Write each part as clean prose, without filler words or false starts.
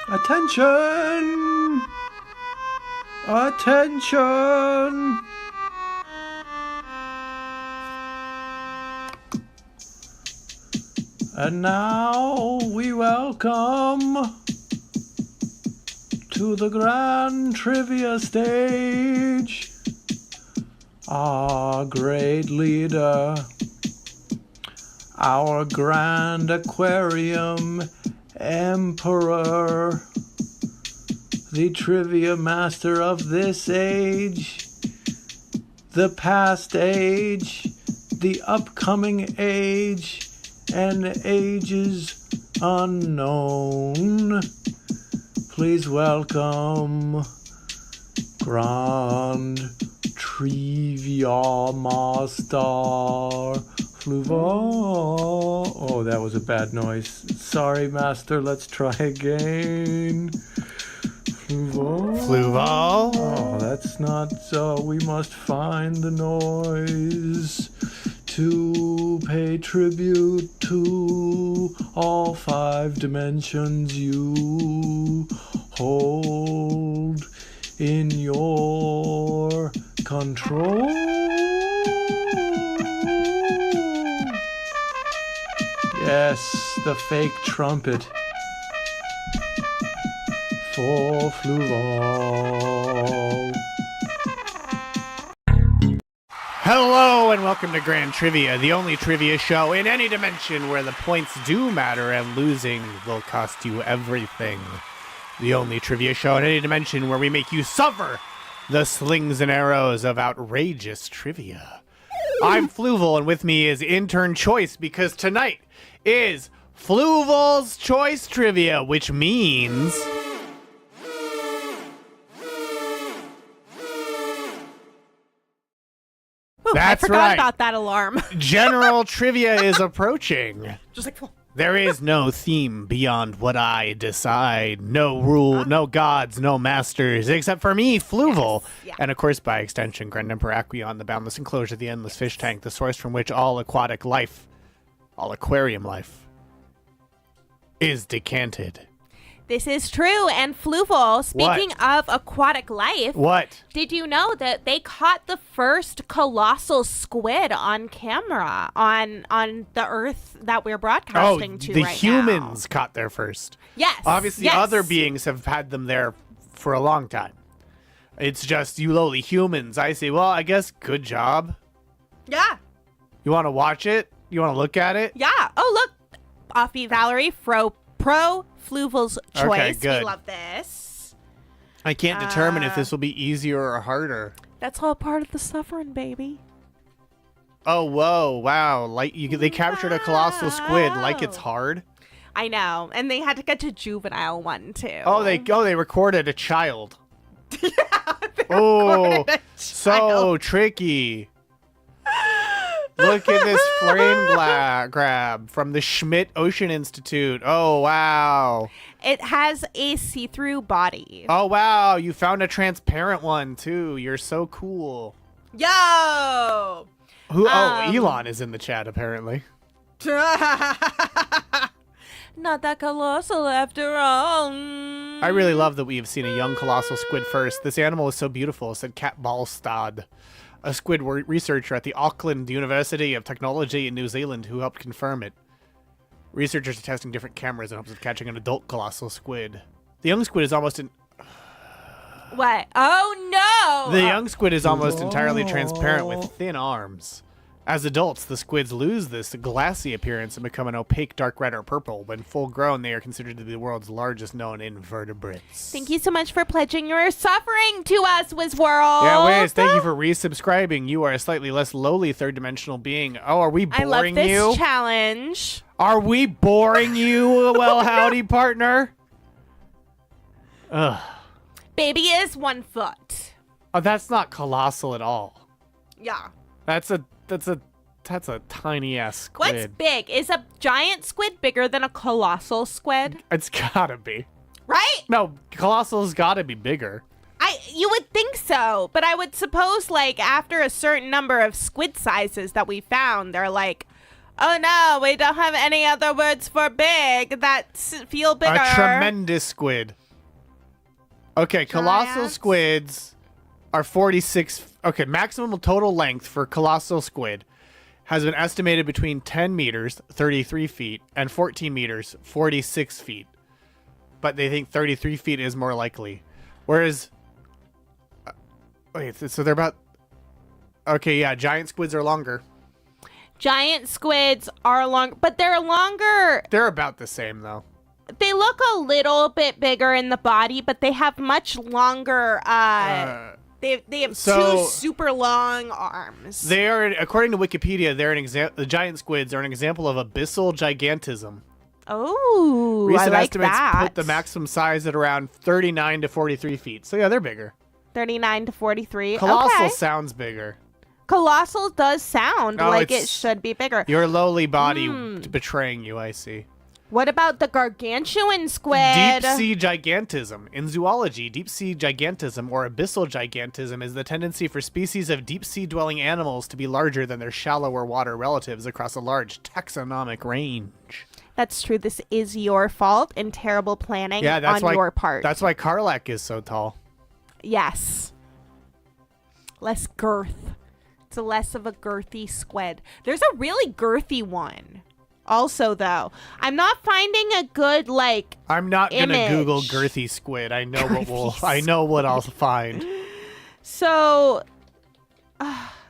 Attention! Attention! And now we welcome to the grand trivia stage our great leader, our grand Aquarium Emperor, the trivia master of this age, the past age, the upcoming age, and ages unknown. Please welcome Grand Triviamaster Fluval. Oh, that was a bad noise. Sorry, Master. Let's try again. Fluval? Oh, that's not... we must find the noise to pay tribute to all 5 dimensions you hold in your control. Yes, the fake trumpet for Fluval. Hello and welcome to Grand Trivia, the only trivia show in any dimension where the points do matter and losing will cost you everything. The only trivia show in any dimension where we make you suffer the slings and arrows of outrageous trivia. I'm Fluval, and with me is Intern Choice, because tonight is Fluval's Choice Trivia, which means... Ooh, That's I forgot right. about that alarm. General trivia is approaching. Just like, There is no theme beyond what I decide. No rule, no gods, no masters, except for me, Fluval. Yes, yeah. And of course, by extension, Grand Emperor Aquarium, the boundless enclosure, the endless fish tank, the source from which all aquatic life, all aquarium life, is decanted. This is true. And Fluval, speaking of aquatic life, What? did you know that they caught the first colossal squid on camera on the Earth that we're broadcasting to the right humans now? caught there first. Yes. Obviously, yes. other beings have had them there for a long time. It's just you lowly humans. I say, well, I guess good job. Yeah. You want to watch it? You want to look at it? Yeah. Oh, look. Offbeat Valerie, pro Fluval's choice. Okay, good. We love this. I can't determine if this will be easier or harder. That's all part of the suffering, baby. Oh, whoa, wow. They captured a colossal squid like it's hard. I know. And they had to get to juvenile one, too. Oh, they recorded a child. They Oh, recorded a so child. tricky. Look at this flame grab from the Schmidt Ocean Institute. Oh, wow. It has a see-through body. Oh, wow. You found a transparent one, too. You're so cool. Yo! Elon is in the chat, apparently. Not that colossal after all. I really love that we have seen a young colossal squid first. This animal is so beautiful, said Kat Balstad, a squid researcher at the Auckland University of Technology in New Zealand who helped confirm it. Researchers are testing different cameras in hopes of catching an adult colossal squid. The young squid is almost What? Oh, no! The young squid is almost entirely transparent with thin arms. As adults, the squids lose this glassy appearance and become an opaque dark red or purple. When full grown, they are considered to be the world's largest known invertebrates. Thank you so much for pledging your suffering to us, Wizworld. Yeah, Wiz, thank you for resubscribing. You are a slightly less lowly third-dimensional being. Oh, are we boring I love this you? challenge. Are we boring you, well, howdy, partner? Ugh. Baby is 1 foot. Oh, that's not colossal at all. Yeah. That's a tiny ass squid. What's big? Is a giant squid bigger than a colossal squid? It's gotta be. Right? No, colossal's gotta be bigger. You would think so, but I would suppose like after a certain number of squid sizes that we found, they're like, oh no, we don't have any other words for big that feel bigger. A tremendous squid. Okay, colossal Giant. squids are 46. Okay, maximum total length for colossal squid has been estimated between 10 meters, 33 feet, and 14 meters, 46 feet. But they think 33 feet is more likely. Whereas, wait, so they're about, okay, yeah, giant squids are longer. Giant squids are long, but they're longer. They're about the same, though. They look a little bit bigger in the body, but they have much longer, they have so- two super long arms. They are, according to Wikipedia, they're the giant squids are an example of abyssal gigantism. Oh, Recent I like estimates that. put the maximum size at around 39 to 43 feet. So yeah, they're bigger. 39 to 43. Colossal Okay. sounds bigger. Colossal does sound Oh, like it it's- should be bigger. Your lowly body betraying you, I see. What about the gargantuan squid? Deep sea gigantism. In zoology, deep sea gigantism or abyssal gigantism is the tendency for species of deep sea dwelling animals to be larger than their shallower water relatives across a large taxonomic range. That's true. This is your fault and terrible planning Yeah, that's on why your part. That's why Karlak is so tall. Yes. Less girth. It's a less of a girthy squid. There's a really girthy one. Also, though, I'm not finding a good I'm not gonna image. Google girthy squid. I know Girthy I know what I'll find. So,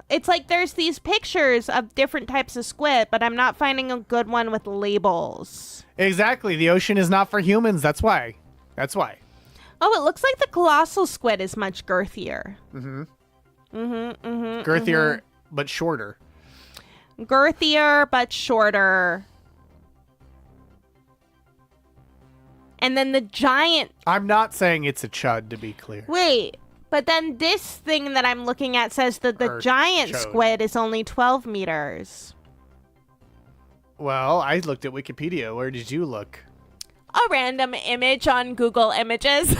it's like there's these pictures of different types of squid, but I'm not finding a good one with labels. Exactly. The ocean is not for humans. That's why. Oh, it looks like the colossal squid is much girthier. Girthier but shorter. Girthier, but shorter. And then the giant... I'm not saying it's a chud, to be clear. Wait, but then this thing that I'm looking at says that the Or giant chode. squid is only 12 meters. Well, I looked at Wikipedia. Where did you look? A random image on Google Images.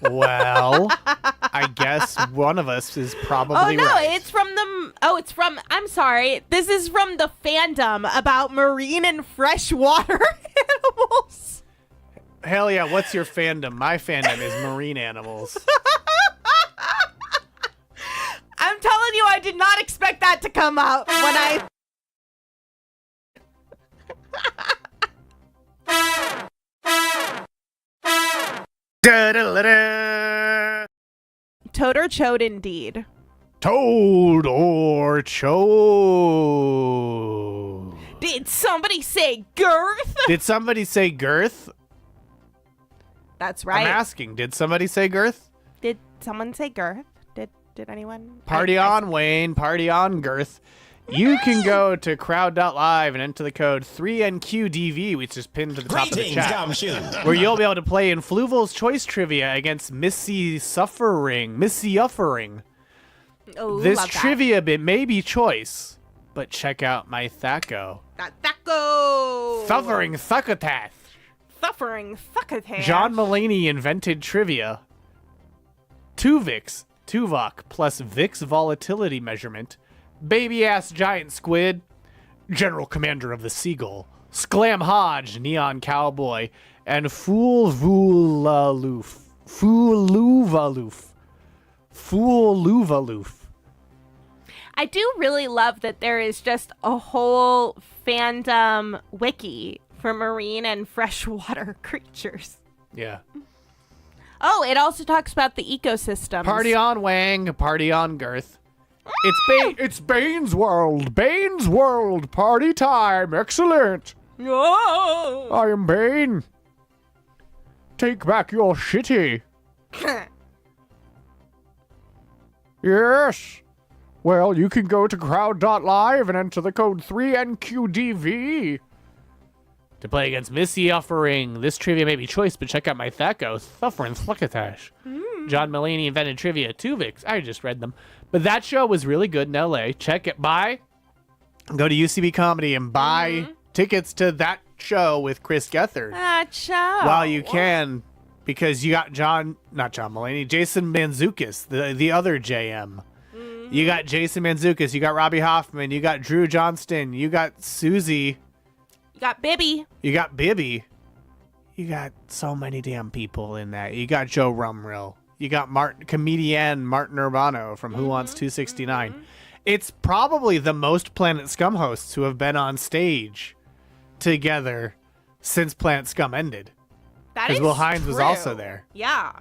Well, I guess one of us is probably right. It's from the. I'm sorry. This is from the fandom about marine and freshwater animals. Hell yeah, what's your fandom? My fandom is marine animals. I'm telling you, I did not expect that to come out when I. Da-da-da-da. Toad or chode, indeed. Toad or chode? Did somebody say girth? Did somebody say girth? That's right. I'm asking, did somebody say girth? Did someone say girth? Did anyone? Party on, Wayne. Party on, girth. You can go to crowd.live and enter the code 3NQDV, which is pinned to the top of the chat, where you'll be able to play in Fluval's Choice Trivia against Missy Uffering. Oh, This love trivia bit may be choice, but check out my Thaco. that. Thaco. Suffering Succotash. Suffering succotash. John Mulaney invented trivia. Tuvok plus Vic's volatility measurement. Baby-ass giant squid, General Commander of the Seagull, Sklam Hodge, Neon Cowboy, and Fuluvaloof. I do really love that there is just a whole fandom wiki for marine and freshwater creatures. Yeah. Oh, it also talks about the ecosystems. Party on, Wang. Party on, Girth. It's Bane's World. Bane's World. Party time. Excellent. Oh. I am Bane. Take back your shitty. Yes. Well, you can go to crowd.live and enter the code 3NQDV to play against Missy Uffering. This trivia may be choice, but check out my Thaco. Suffering Fluckatash. John Mulaney invented trivia. Tuvix. I just read them. But that show was really good in LA. Check it. Go to UCB Comedy and buy tickets to that show with Chris Gethard. That show. While you can, because you got not John Mulaney, Jason Mantzoukas, the other JM. You got Jason Mantzoukas, you got Robbie Hoffman, you got Drew Johnston, you got Susie. You got Bibby. You got Bibby. You got so many damn people in that. You got Joe Rumrill. You got comedian Martin Urbano from Who Wants 269. It's probably the most Planet Scum hosts who have been on stage together since Planet Scum ended. That is Because Will Hines was true. also there. Yeah.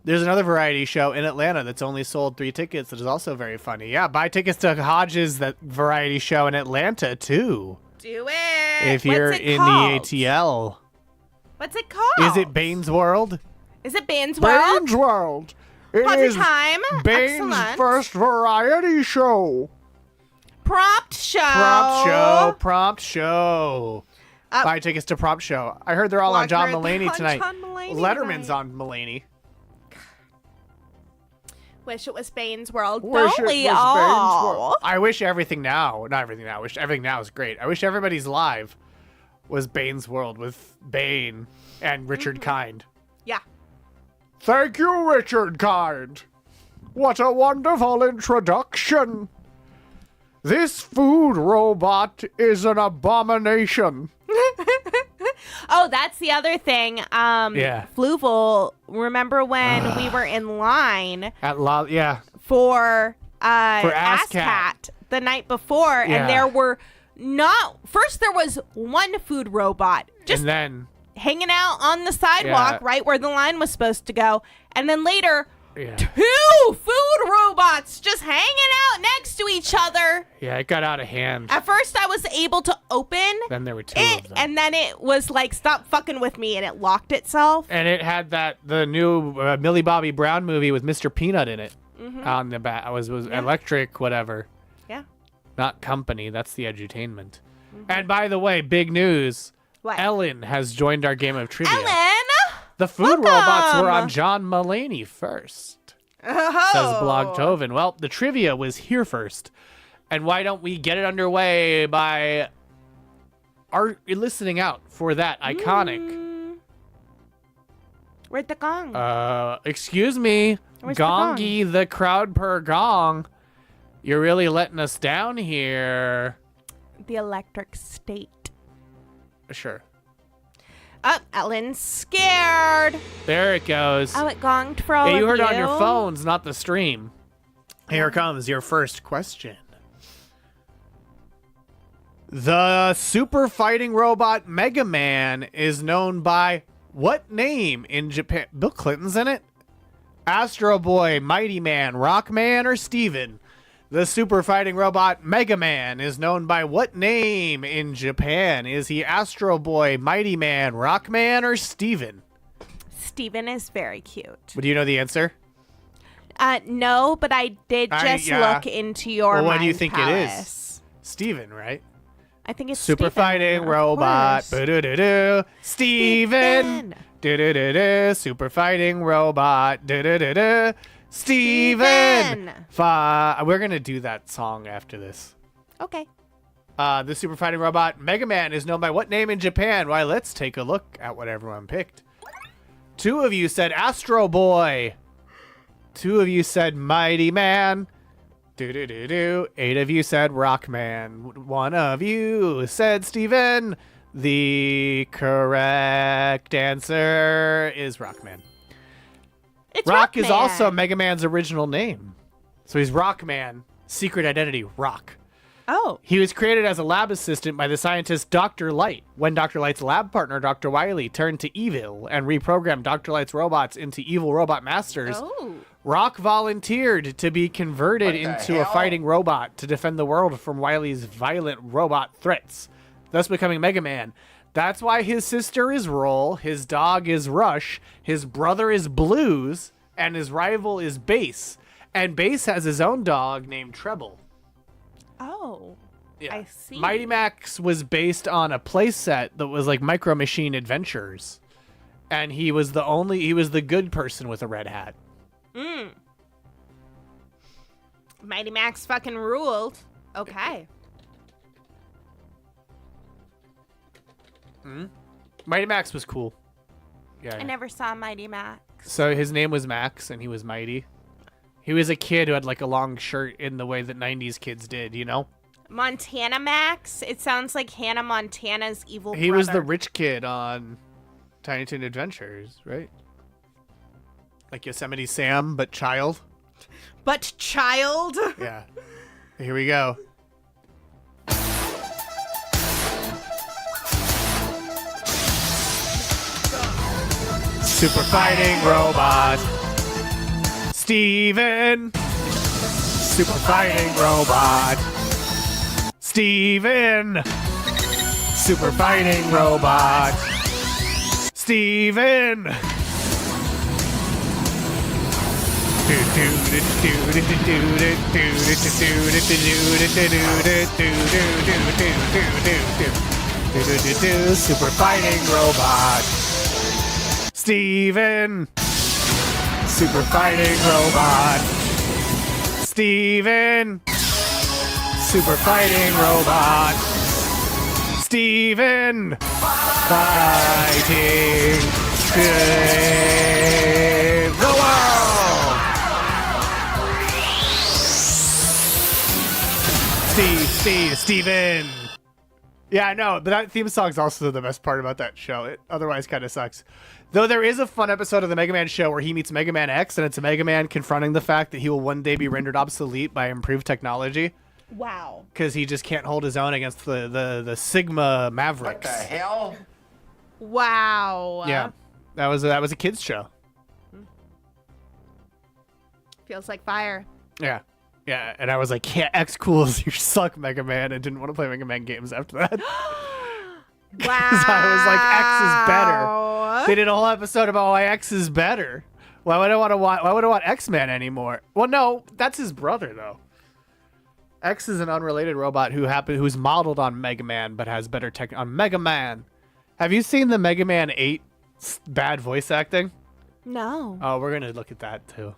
There's another variety show in Atlanta that's only sold 3 tickets that is also very funny. Yeah, buy tickets to Hodges, that variety show in Atlanta, too. Do it. If you're What's it in called? the ATL. What's it called? Is it Bane's World? Is it Bane's World? Bane's World. It Party is time. Bane's Excellent. first variety show. Prompt show. Prompt show. Buy tickets to Prompt Show. I heard they're all on John Mulaney tonight. Letterman's on Mulaney. Wish it was Bane's World. Wish Don't it we was all? Bane's World. I wish everything now. Not everything now. I wish everything now is great. I wish everybody's live was Bane's World with Bane and Richard Kind. Yeah. Thank you, Richard Kind. What a wonderful introduction. This food robot is an abomination. Oh, that's the other thing. Yeah. Fluval, remember when we were in line for AssCat the night before, Yeah. and there was one food robot just And then hanging out on the sidewalk right where the line was supposed to go, and then later 2 food robots just hanging out next to each other. Yeah, it got out of hand. At first I was able to open Then there were 2 it, of them. and then it was like, stop fucking with me, and it locked itself. And it had the new Millie Bobby Brown movie with Mr. Peanut in it on the back. It was electric, whatever. Yeah. Not company. That's the edutainment. And by the way, big news. What? Ellen has joined our game of trivia. Ellen! The food robots were Welcome. on John Mulaney first, Oh. says Blogtoven. Well, the trivia was here first. And why don't we get it underway by are listening out for that iconic. Where'd the gong? Excuse me, Where's the gong? Gongy, the crowd per gong. You're really letting us down here. The electric state. Sure. Oh, Ellen's scared. There it goes. Oh, it gonged for all Hey, of you you. heard it on your phones, not the stream. Here comes your first question. The super fighting robot Mega Man is known by what name in Japan? Bill Clinton's in it? Astro Boy, Mighty Man, Rockman, or Steven? The super fighting robot Mega Man is known by what name in Japan? Is he Astro Boy, Mighty Man, Rockman, or Steven? Steven is very cute. But do you know the answer? No, but I did just look into your Well, what do you mind think palace. it is? Steven, right? I think it's Super Steven, fighting of robot. course. Ba-do-do-do. Steven. Do-do-do-do. Super fighting robot. Do-do-do-do. Steven. We're going to do that song after this. Okay. The super fighting robot Mega Man is known by what name in Japan? Why, let's take a look at what everyone picked. 2 of you said Astro Boy. 2 of you said Mighty Man. 8 of you said Rockman. 1 of you said Steven. The correct answer is Rockman. It's Rock is Rockman. also Mega Man's original name. So he's Rockman. Secret identity, Rock. Oh. He was created as a lab assistant by the scientist Dr. Light. When Dr. Light's lab partner, Dr. Wily, turned to evil and reprogrammed Dr. Light's robots into evil robot masters, Oh. Rock volunteered to be converted into a fighting robot to defend the world from Wily's violent robot threats, thus becoming Mega Man. That's why his sister is Roll, his dog is Rush, his brother is Blues, and his rival is Bass. And Bass has his own dog named Treble. Oh. Yeah. I see. Mighty Max was based on a playset that was like Micro Machine Adventures. And he was the good person with a red hat. Mighty Max fucking ruled. Okay. Mighty Max was cool. Yeah. I never saw Mighty Max. So his name was Max and he was mighty. He was a kid who had like a long shirt in the way that 90s kids did, you know? Montana Max? It sounds like Hannah Montana's evil He brother. was the rich kid on Tiny Toon Adventures, right? Like Yosemite Sam, but child. But child? Yeah. Here we go. Super fighting robot. Steven. Super fighting robot. Steven. Super fighting robot. Steven. Super fighting robot. Steven. Super fighting robot. Steven. Super fighting robot. Steven. Fighting. Save the world. Steven. Yeah, I know, but that theme song's also the best part about that show. It otherwise kind of sucks. Though there is a fun episode of the Mega Man show where he meets Mega Man X, and it's a Mega Man confronting the fact that he will one day be rendered obsolete by improved technology. Wow. Because he just can't hold his own against the Sigma Mavericks. What the hell? Wow. Yeah, that was a kids show. Feels like fire. Yeah, yeah, and I was like, yeah, X cool as you suck, Mega Man, and didn't want to play Mega Man games after that. Wow. I was like, X is better. They did a whole episode about why X is better. Why would I want X-Man anymore? Well, no, that's his brother though. X is an unrelated robot who's modeled on Mega Man but has better tech on Mega Man. Have you seen the Mega Man 8 bad voice acting? No. Oh, we're gonna look at that too.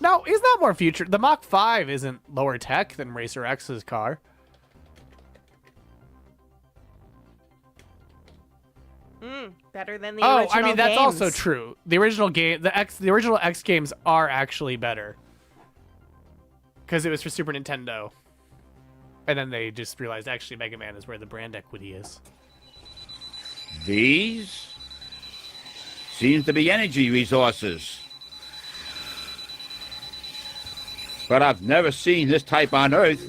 No, he's not more future. The Mach 5 isn't lower tech than Racer X's car. Better than the original I mean, that's games. also true. The original game, the original X games are actually better. Because it was for Super Nintendo. And then they just realized actually Mega Man is where the brand equity is. These seem to be energy resources. But I've never seen this type on Earth.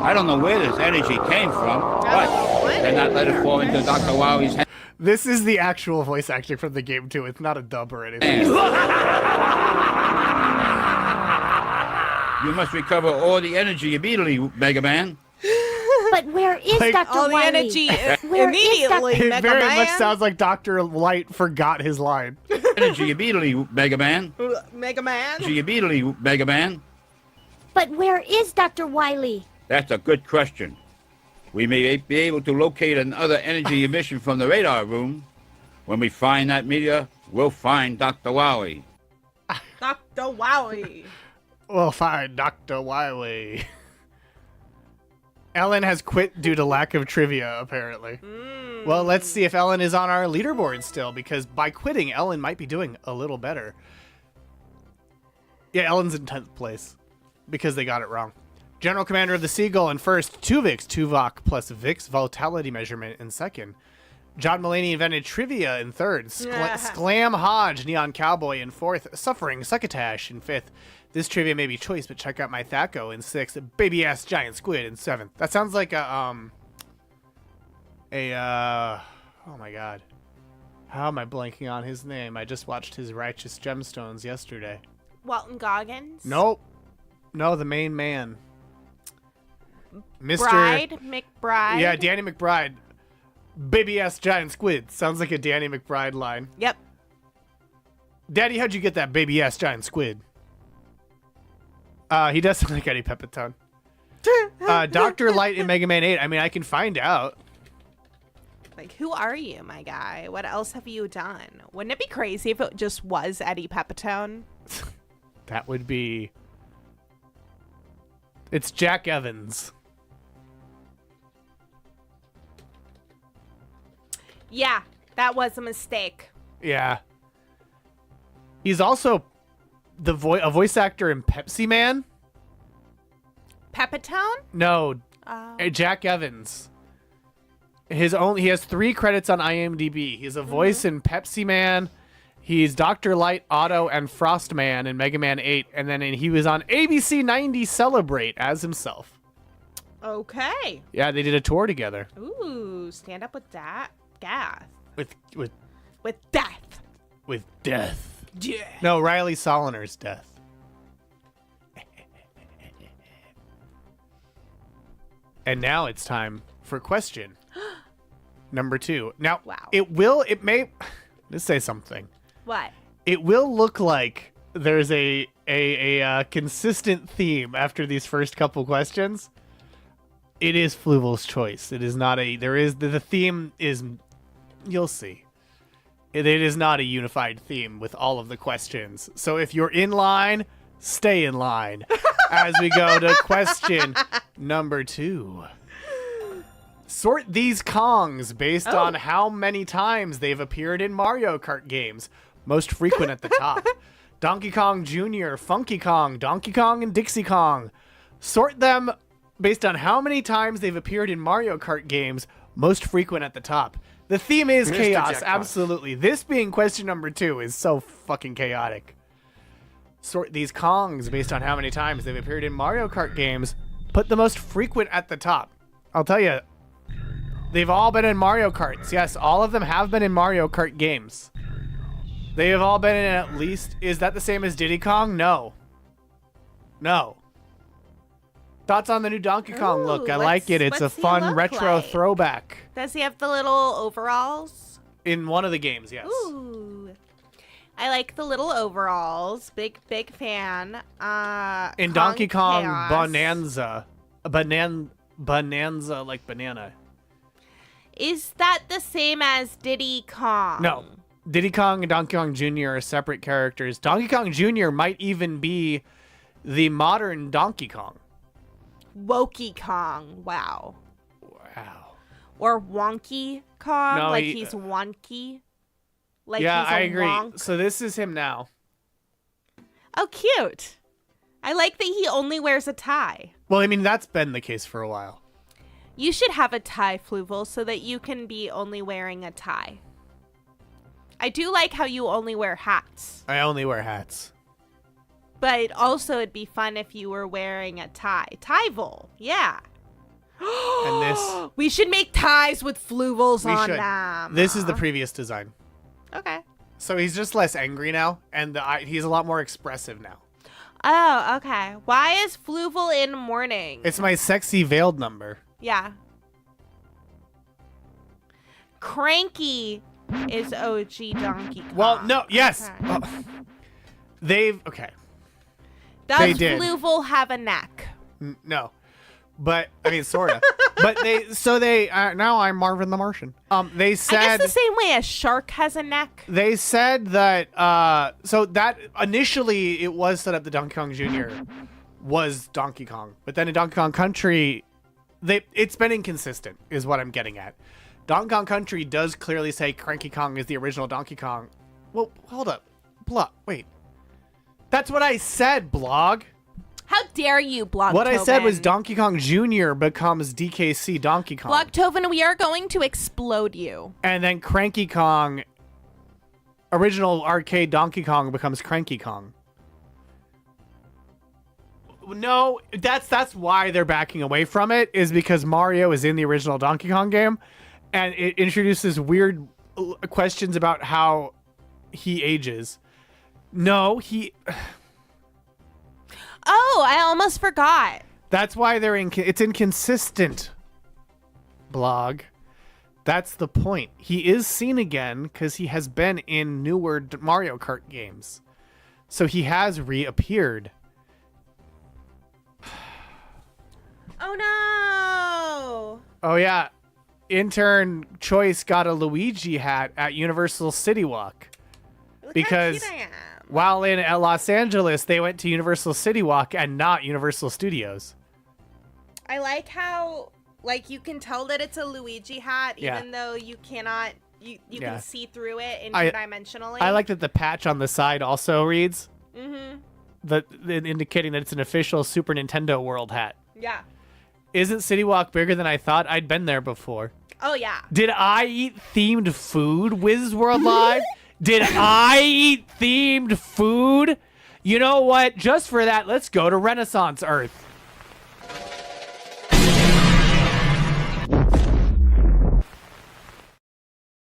I don't know where this energy came from, but cannot let it fall into Dr. Wowie's hands. This is the actual voice acting from the game, too. It's not a dub or anything. You must recover all the energy immediately, Mega Man. But where is Like, Dr. all the Wily? energy Where is immediately, It Mega very Man. much sounds like Dr. Light forgot his line. Energy immediately, Mega Man. Mega Man. Energy immediately, Mega Man. But where is Dr. Wily? That's a good question. We may be able to locate another energy emission from the radar room. When we find that meteor, we'll find Dr. Wowie. Dr. Wowie. Well, fine, Dr. Wily. Ellen has quit due to lack of trivia, apparently. Well, let's see if Ellen is on our leaderboard still, because by quitting, Ellen might be doing a little better. Yeah, Ellen's in 10th place, because they got it wrong. General Commander of the Seagull in first, Tuvok plus Vic's vitality measurement in second. John Mulaney invented trivia in third. Sclam Hodge, Neon Cowboy in fourth. Suffering Succotash in fifth. This trivia may be choice, but check out my Thaco in sixth. Baby ass giant squid in seventh. That sounds like oh my god. How am I blanking on his name? I just watched his Righteous Gemstones yesterday. Walton Goggins. Nope. No, the main man. Mr. McBride. Yeah, Danny McBride. Baby ass giant squid. Sounds like a Danny McBride line. Yep. Daddy, how'd you get that baby ass giant squid? He does sound like Eddie Pepitone. Dr. Light in Mega Man 8. I mean, I can find out. Like, who are you, my guy? What else have you done? Wouldn't it be crazy if it just was Eddie Pepitone? That would be... It's Jack Evans. Yeah, that was a mistake. Yeah. He's also a voice actor in Pepsi Man. Pepitone? No, Jack Evans. He has 3 credits on IMDb. He's a voice in Pepsi Man. He's Dr. Light, Otto, and Frostman in Mega Man 8, and then he was on ABC 90 Celebrate as himself. Okay. Yeah, they did a tour together. Ooh, stand up with that. Gath. With death. death. Yeah. No, Riley Soliner's death. And now it's time for question number 2. Now, Wow. it may, let's say something. What? It will look like there's a consistent theme after these first couple questions. It is Fluval's choice. It is not the theme is, you'll see. It is not a unified theme with all of the questions. So if you're in line, stay in line as we go to question number 2. Sort these Kongs based on how many times they've appeared in Mario Kart games. Most frequent at the top. Donkey Kong Jr., Funky Kong, Donkey Kong, and Dixie Kong. Sort them based on how many times they've appeared in Mario Kart games. Most frequent at the top. The theme is chaos, Jackpot. absolutely. This being question number 2 is so fucking chaotic. Sort these Kongs based on how many times they've appeared in Mario Kart games. Put the most frequent at the top. I'll tell you, they've all been in Mario Karts. Yes, all of them have been in Mario Kart games. They have all been in at least... Is that the same as Diddy Kong? No. No. Thoughts on the new Donkey Kong look? I like it. It's a what's he fun look retro like? throwback. Does he have the little overalls? In one of the games, yes. Ooh. I like the little overalls. Big fan. In Donkey Kong Chaos. Bonanza. Bonanza like banana. Is that the same as Diddy Kong? No. Diddy Kong and Donkey Kong Jr. are separate characters. Donkey Kong Jr. might even be the modern Donkey Kong. Wokey Kong. Wow. Wow. Or Wonky Kong, No, like he- he's wonky. Like yeah, he's a I agree. wonk. So this is him now. Oh, cute. I like that he only wears a tie. Well, I mean, that's been the case for a while. You should have a tie, Fluval, so that you can be only wearing a tie. I do like how you only wear hats. I only wear hats. But also it'd be fun if you were wearing a tie. Tie-vol, yeah. And this... We should make ties with Fluvals We on should. them. This is the previous design. Okay. So he's just less angry now, and he's a lot more expressive now. Oh, okay. Why is Fluval in mourning? It's my sexy veiled number. Yeah. Cranky is OG Donkey Kong. Well, no, yes. Okay. They've... Okay. Does they did. Fluval have a neck? No. But, I mean, sort of. But now I'm Marvin the Martian. They I said... guess the same way a shark has a neck. They said that, so that initially it was set up that Donkey Kong Jr. was Donkey Kong. But then in Donkey Kong Country, it's been inconsistent, is what I'm getting at. Donkey Kong Country does clearly say Cranky Kong is the original Donkey Kong. Well, hold up. Wait. That's what I said, blog. How dare you, Blogtoven? What I said was Donkey Kong Jr. becomes DKC Donkey Kong. Blogtoven, we are going to explode you. And then Cranky Kong, original arcade Donkey Kong becomes Cranky Kong. No, that's why they're backing away from it, is because Mario is in the original Donkey Kong game, and it introduces weird questions about how he ages. No, Oh, I almost forgot. That's why it's inconsistent. Blog. That's the point. He is seen again because he has been in newer Mario Kart games. So he has reappeared. Oh, no. Oh, yeah. Intern Choice got a Luigi hat at Universal City Walk. Look Because how cute I am. while in Los Angeles, they went to Universal City Walk and not Universal Studios. I like how, like, you can tell that it's a Luigi hat, Yeah. even though you cannot, you Yeah. can see through it I interdimensionally. like that the patch on the side also reads, Mm-hmm. indicating that it's an official Super Nintendo World hat. Yeah. Isn't City Walk bigger than I thought? I'd been there before. Oh, yeah. Did I eat themed food, Wiz World Live? Did I eat themed food? You know what? Just for that, let's go to Renaissance Earth.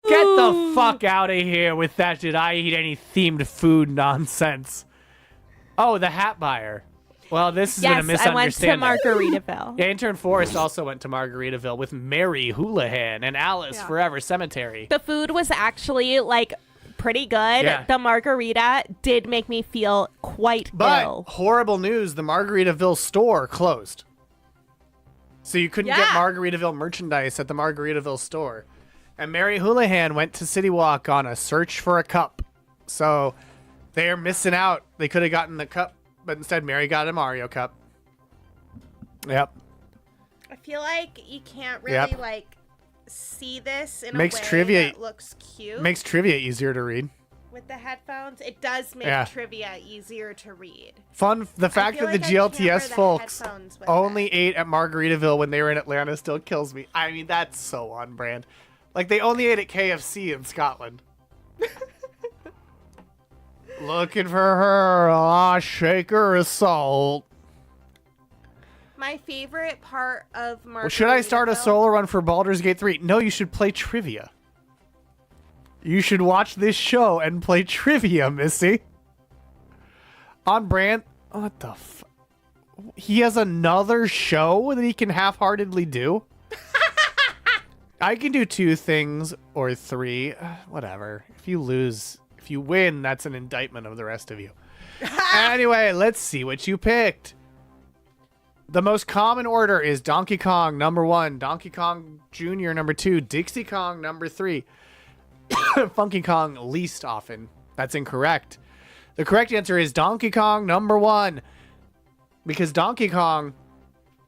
Get the fuck out of here with that did I eat any themed food nonsense. Oh, the hat buyer. Well, this has been a Yes, I went to misunderstanding. Margaritaville. Yeah, Intern Forrest also went to Margaritaville with Mary Houlihan and Alice Yeah. Forever Cemetery. The food was actually, like, pretty good. Yeah. The margarita did make me feel quite But ill. horrible news, the Margaritaville store closed. So you couldn't get Yeah. Margaritaville merchandise at the Margaritaville store. And Mary Houlihan went to City Walk on a search for a cup. So they are missing out. They could have gotten the cup, but instead Mary got a Mario cup. Yep. I feel like you can't really, Yep. like, see this in Makes a way trivia- that looks cute. Makes trivia easier to read. With the headphones, it does make Yeah. trivia easier to read. The fact feel that like the I can't GLTS wear the folks headphones with only ate at Margaritaville when they were in Atlanta still kills me. I mean, that's so on brand. Like, they only ate at KFC in Scotland. Looking for her, shaker of salt. My favorite part of Margaritaville... Well, should I start a solo run for Baldur's Gate 3? No, you should play trivia. You should watch this show and play trivia, Missy. On brand. What the f... He has another show that he can half-heartedly do? I can do 2 things or 3. Whatever. If you win, that's an indictment of the rest of you. Anyway, let's see what you picked. The most common order is Donkey Kong number 1, Donkey Kong Jr. number 2, Dixie Kong number 3, Funky Kong least often. That's incorrect. The correct answer is Donkey Kong number 1, because Donkey Kong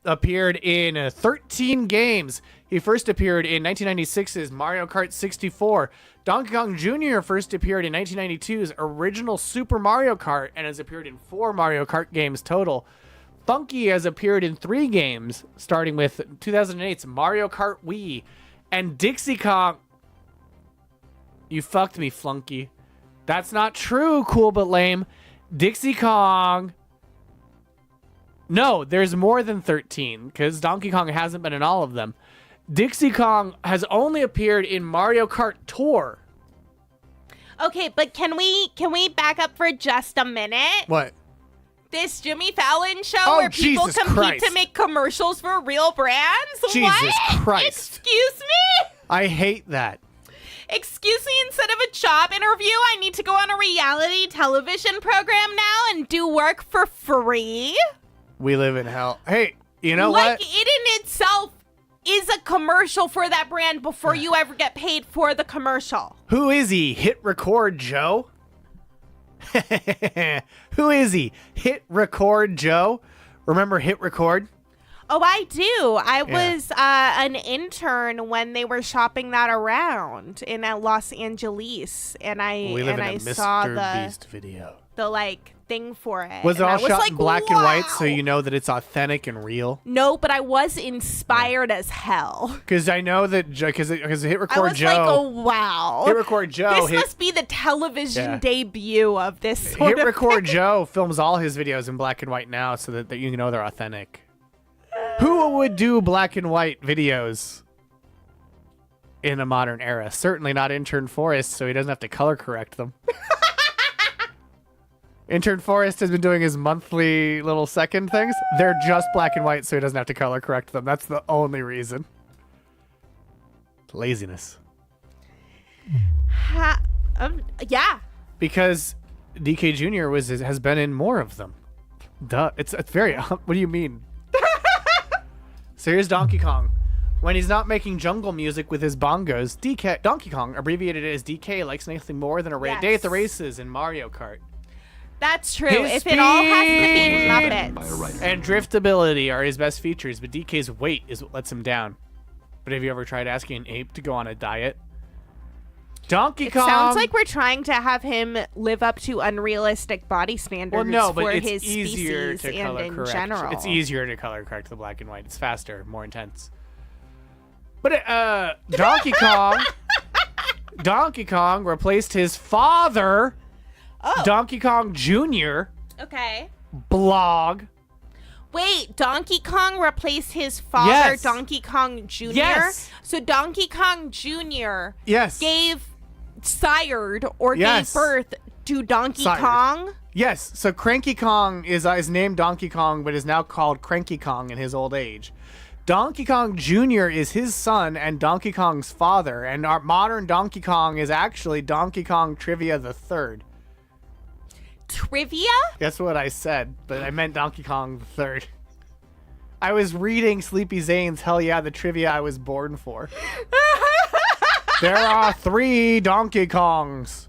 appeared in 13 games. He first appeared in 1996's Mario Kart 64. Donkey Kong Jr. first appeared in 1992's original Super Mario Kart and has appeared in 4 Mario Kart games total. Funky has appeared in 3 games, starting with 2008's Mario Kart Wii. And Dixie Kong... You fucked me, Flunky. That's not true, cool but lame. Dixie Kong... No, there's more than 13, because Donkey Kong hasn't been in all of them. Dixie Kong has only appeared in Mario Kart Tour. Okay, but can we back up for just a minute? What? This Jimmy Fallon show Oh, where people Jesus compete Christ. to make commercials for real brands? Jesus What? Christ. Excuse me? I hate that. Excuse me, instead of a job interview, I need to go on a reality television program now and do work for free? We live in hell. Hey, you know like, what? it in itself is a commercial for that brand before you ever get paid for the commercial. Who is he? Hit Record Joe? Who is he? Hit Record Joe? Remember Hit Record? Oh, I do. I was an intern when they were shopping that around in Los Angeles, and I We live in a saw Mr. Beast video. the like thing for it. Was it and all I was shot like, in black and white so wow. you know that it's authentic and real? No, but I was inspired as hell. Because I know that because Hit I Record was Joe, like, oh wow. Hit Record Joe, This must be the television Yeah. debut of this sort Hit of Record Joe films all his videos in black and white now so that you know they're authentic. Who would do black and white videos in a modern era? Certainly not Intern Forrest, so he doesn't have to color correct them. Intern Forrest has been doing his monthly little second things. They're just black and white, so he doesn't have to color correct them. That's the only reason. Laziness. yeah. Because DK Jr. has been in more of them. Duh. It's very... What do you mean? So here's Donkey Kong. When he's not making jungle music with his bongos, Donkey Kong, abbreviated as DK, likes nothing more than a day at the races in Mario Kart. That's true. His If it all has to be Muppets. And driftability are his best features, but DK's weight is what lets him down. But have you ever tried asking an ape to go on a diet? Donkey Kong. Sounds like we're trying to have him live up to unrealistic body standards Well, no, but for it's his easier species to and color in correct. general. It's easier to color correct the black and white. It's faster, more intense. But Donkey Kong, Donkey Kong replaced his father, Donkey Kong Jr. Okay. blog. Wait, Donkey Kong replaced his father, Yes. Donkey Kong Jr.? Yes. So Donkey Kong Jr. Yes. sired or Yes. gave birth to Donkey Sired. Kong? Yes, so Cranky Kong is named Donkey Kong, but is now called Cranky Kong in his old age. Donkey Kong Jr. is his son and Donkey Kong's father, and our modern Donkey Kong is actually Donkey Kong Trivia the Third. Trivia? That's what I said, but I meant Donkey Kong the Third. I was reading Sleepy Zane's Hell Yeah, the Trivia I Was Born For. There are 3 Donkey Kongs.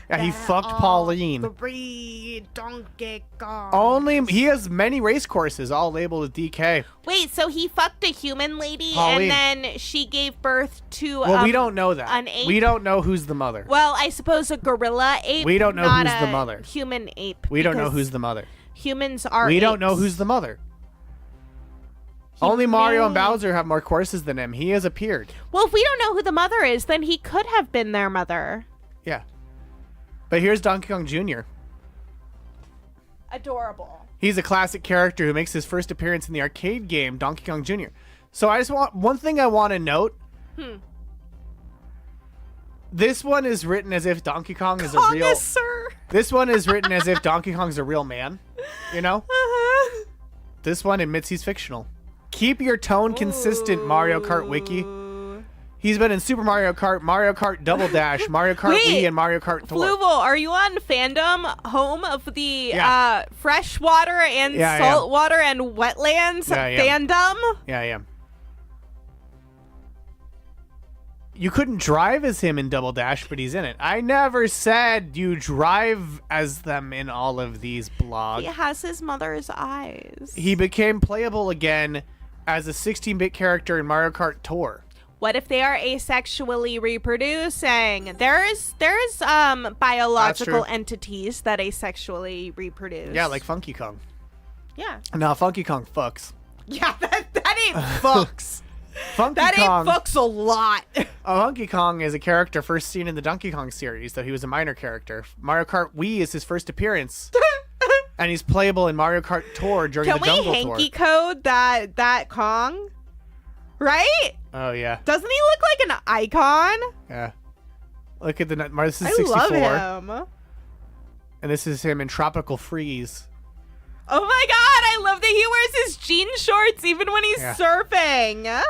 Yeah, he fucked Pauline. 3 Donkey Kong. He has many race courses, all labeled as DK. Wait, so he fucked a human lady Pauline. and then she gave birth to Well, we don't know that. an ape? We don't know who's the mother. Well, I suppose a gorilla ape. We don't know not who's the a mother. Human ape. We don't know because who's the mother. humans are We don't know apes. who's the mother. Only Mario and Bowser have more courses than him. He has appeared. Well, if we don't know who the mother is, then he could have been their mother. Yeah. But here's Donkey Kong Jr. Adorable. He's a classic character who makes his first appearance in the arcade game Donkey Kong Jr. So I just want one thing I want to note. This one is written as if Donkey Kong is a real. Connoisseur. This one is written as if Donkey Kong's a real man. You know? This one admits he's fictional. Keep your tone consistent, Mario Kart Wiki. He's been in Super Mario Kart Double Dash, Mario Kart Wait, Wii, and Mario Kart Tour. Fluval, are you on Fandom, home of the Yeah. freshwater and Yeah, I am. saltwater and wetlands Yeah, I am. fandom? Yeah, I am. You couldn't drive as him in Double Dash, but he's in it. I never said you drive as them in all of these blogs. He has his mother's eyes. He became playable again as a 16-bit character in Mario Kart Tour. What if they are asexually reproducing? There's biological true. entities that asexually reproduce. Yeah, like Funky Kong. Yeah. No, Funky Kong fucks. Yeah, that ain't fucks. Funky That Kong. ain't fucks a lot. Funky Kong is a character first seen in the Donkey Kong series, though he was a minor character. Mario Kart Wii is his first appearance. And he's playable in Mario Kart Tour during Can the we Jungle hanky Tour. code that Kong? Right? Oh, yeah. Doesn't he look like an icon? Yeah. Look at this is I 64. love him. And this is him in Tropical Freeze. Oh my god, I love that he wears his jean shorts even when he's Yeah. surfing.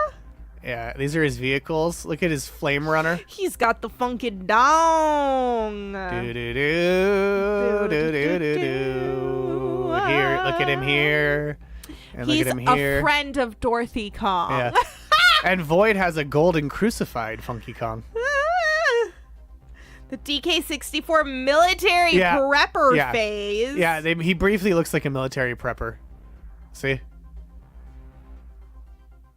Yeah, these are his vehicles. Look at his Flame Runner. He's got the funky dong. Do-do-do, do-do-do-do. Here, look at him here. And He's look at him here. a friend of Dorothy Kong. Yeah. And Void has a golden crucified Funky Kong. The DK64 military Yeah. prepper Yeah. phase. Yeah, he briefly looks like a military prepper. See?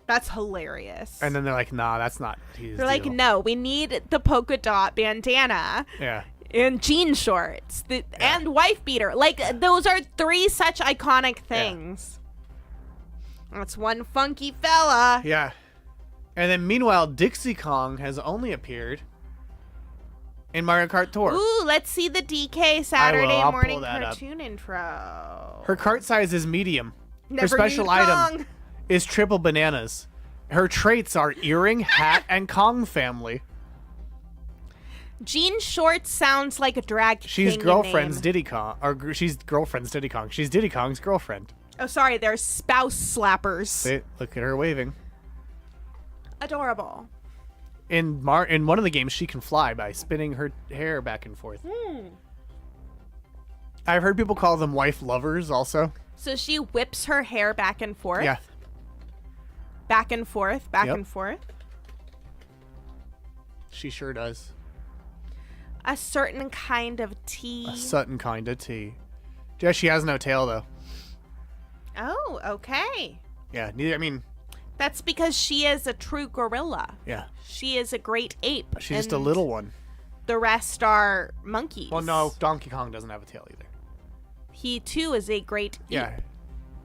That's hilarious. And then they're like, nah, that's not. They're like, no, we need the polka dot bandana Yeah. and jean shorts and wife beater. Like, those are three such iconic things. That's one funky fella. Yeah. And then meanwhile, Dixie Kong has only appeared in Mario Kart Tour. Ooh, let's see the DK Saturday I'll morning pull that up. cartoon intro. Her cart size is medium. Never Her special knew item Kong. is triple bananas. Her traits are earring, hat, and Kong family. Jean Shorts sounds like a drag She's king girlfriend's name. Diddy Kong, or she's girlfriend's Diddy Kong. She's Diddy Kong's girlfriend. Oh, sorry, they're spouse slappers. See, look at her waving. Adorable. In one of the games, she can fly by spinning her hair back and forth. I've heard people call them wife lovers also. So she whips her hair back and forth. Yeah. Back and forth, back Yep. and forth. She sure does. A certain kind of tea. A Sutton kind of tea. Yeah, she has no tail though. Oh, okay. Yeah, neither. I mean, That's because she is a true gorilla. yeah, She is a great ape. she's just a and little one. The rest are monkeys. Well, no, Donkey Kong doesn't have a tail either. He too is a great ape. Yeah,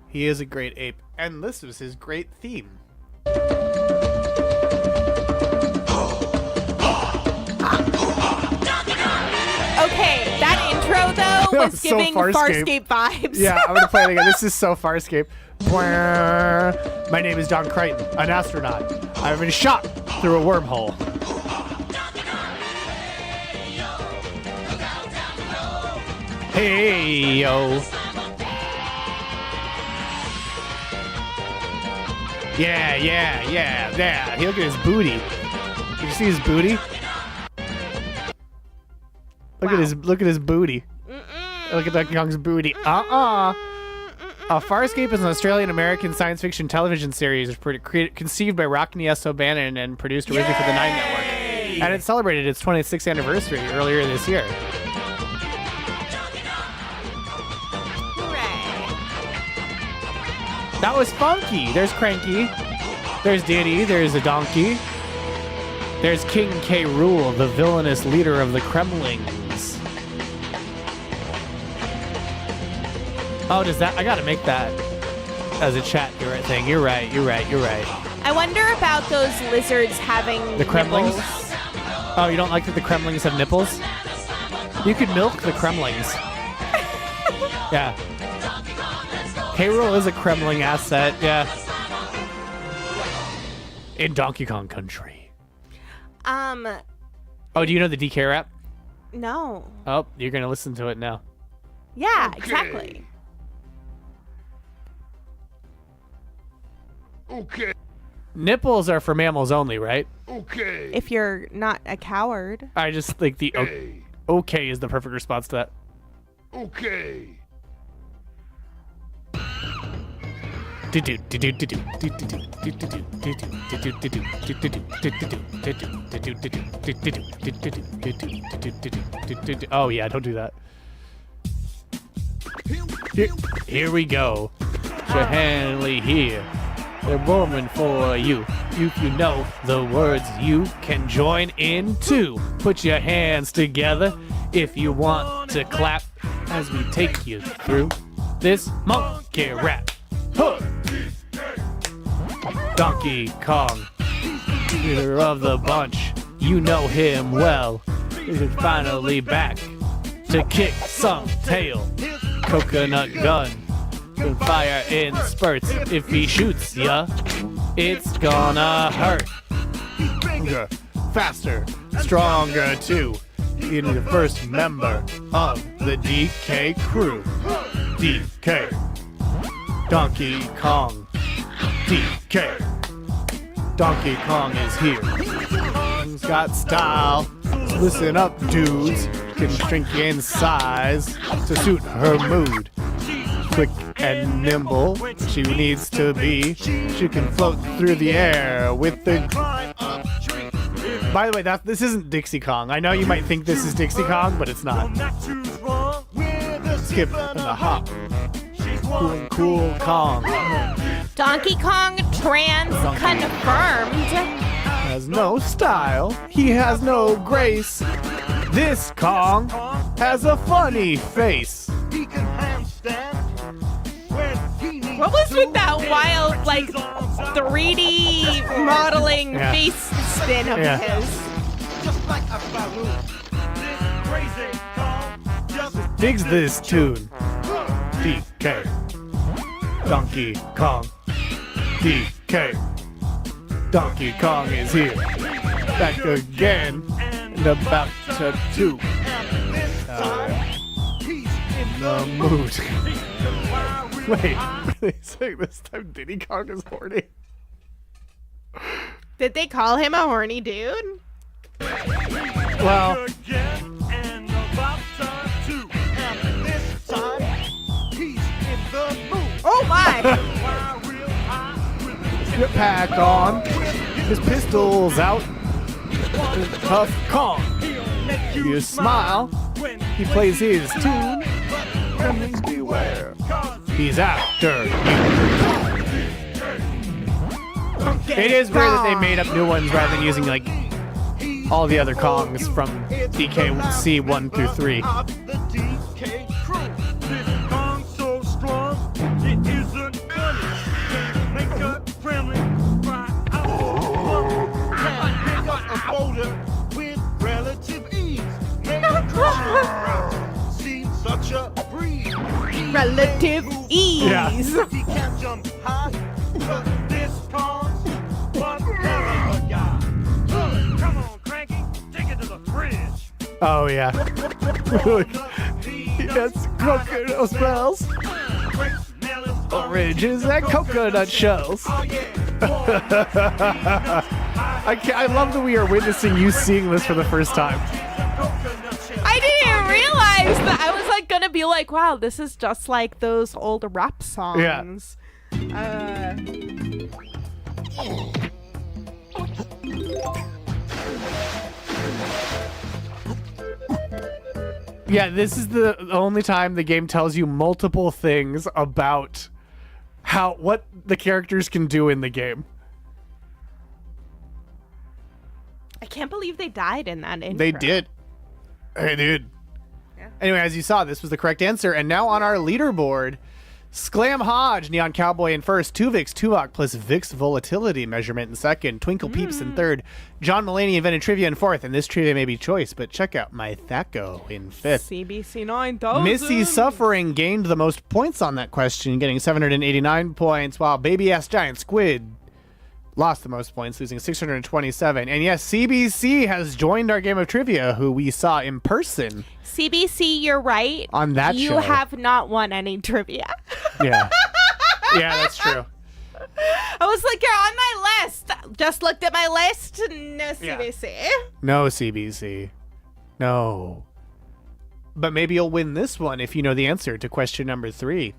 he is a great ape, and this was his great theme. Okay, that intro though That was was so giving Farscape. Farscape vibes. Yeah, I'm gonna play it again. This is so Farscape. My name is Don Crichton, an astronaut. I've been shot through a wormhole. Hey yo. Yeah. He look at his booty. Did you see his booty? Look at his booty. Look at Donkey Kong's booty. Farscape is an Australian-American science fiction television series conceived by Rockney S. O'Bannon and produced originally for the Nine Network. And it celebrated its 26th anniversary earlier this year. Hooray. That was funky. There's Cranky. There's Diddy. There's a donkey. There's King K. Rool, the villainous leader of the Kremlings. Oh, does that? I gotta make that as a chat thing. You're right. I wonder about those lizards having The Kremlings? nipples. Oh, you don't like that the Kremlings have nipples? You could milk the Kremlings. Yeah. K-Rool is a Kremling asset, yeah. In Donkey Kong Country. Oh, do you know the DK rap? No. Oh, you're gonna listen to it now. Yeah, exactly. Okay. Nipples are for mammals only, right? Okay. If you're not a coward. I just think the Hey. okay is the perfect response to that. Okay. Oh yeah, don't do that. Here we go. Hanley here. They're warming for you. If you know the words, you can join in too. Put your hands together if you want to clap as we take you through this monkey rap. Huh. Donkey Kong, leader of the bunch, you know him well. He's finally back to kick some tail. Coconut gun, will fire in spurts. If he shoots ya, it's gonna hurt. Stronger, faster, stronger too. You're the first member of the DK crew. DK. Donkey Kong. DK. Donkey Kong is here. He's got style. Listen up, dudes. Can shrink in size to suit her mood. Quick and nimble, she needs to be. She can float through the air with the... By the way, this isn't Dixie Kong. I know you might think this is Dixie Kong, but it's not. Skip and a hop. Cool Kong. Donkey Kong trans confirmed. Has no style. He has no grace. This Kong has a funny face. What was with that wild, like, 3D modeling face spin of his? Digs this tune. DK. Donkey Kong. DK. Donkey Kong is here. Back again. And about to do. In the mood. Wait, are they saying this time Diddy Kong is horny? Did they call him a horny dude? Well, oh my! strip pack on, his pistols out, tough Kong. You smile, he plays his tune, gremlins beware. He's after you. It is weird that they made up new ones rather than using like all the other Kongs from DKC 1 through 3. Relative ease. Yeah. He can't jump high, but this Kong's one hell of a guy. Come on, Cranky, take it to the fridge. Oh yeah. Yes, coconut smells. Oranges and coconut shells. I love that we are witnessing you seeing this for the first time. I didn't realize that. I was like gonna be like, wow, this is just like those old rap songs. Yeah. Yeah, this is the only time the game tells you multiple things about what the characters can do in the game. I can't believe they died in that intro. They did. Hey, dude. Yeah. Anyway, as you saw, this was the correct answer. And now on our leaderboard, Sklam Hodge, Neon Cowboy in first, Tuvix, Tuvok plus Vix Volatility Measurement in second, Twinkle Peeps in third, John Mulaney invented trivia in fourth, and this trivia may be choice, but check out my Thaco in fifth. CBC 9000. Missy Suffering gained the most points on that question, getting 789 points, while Baby Ass Giant Squid lost the most points, losing 627. And yes, CBC has joined our game of trivia, who we saw in person. CBC, you're right. On that you show. have not won any trivia. Yeah. Yeah, that's true. I was like, you're on my list. Just looked at my list. No CBC. No CBC. No. But maybe you'll win this one if you know the answer to question number 3.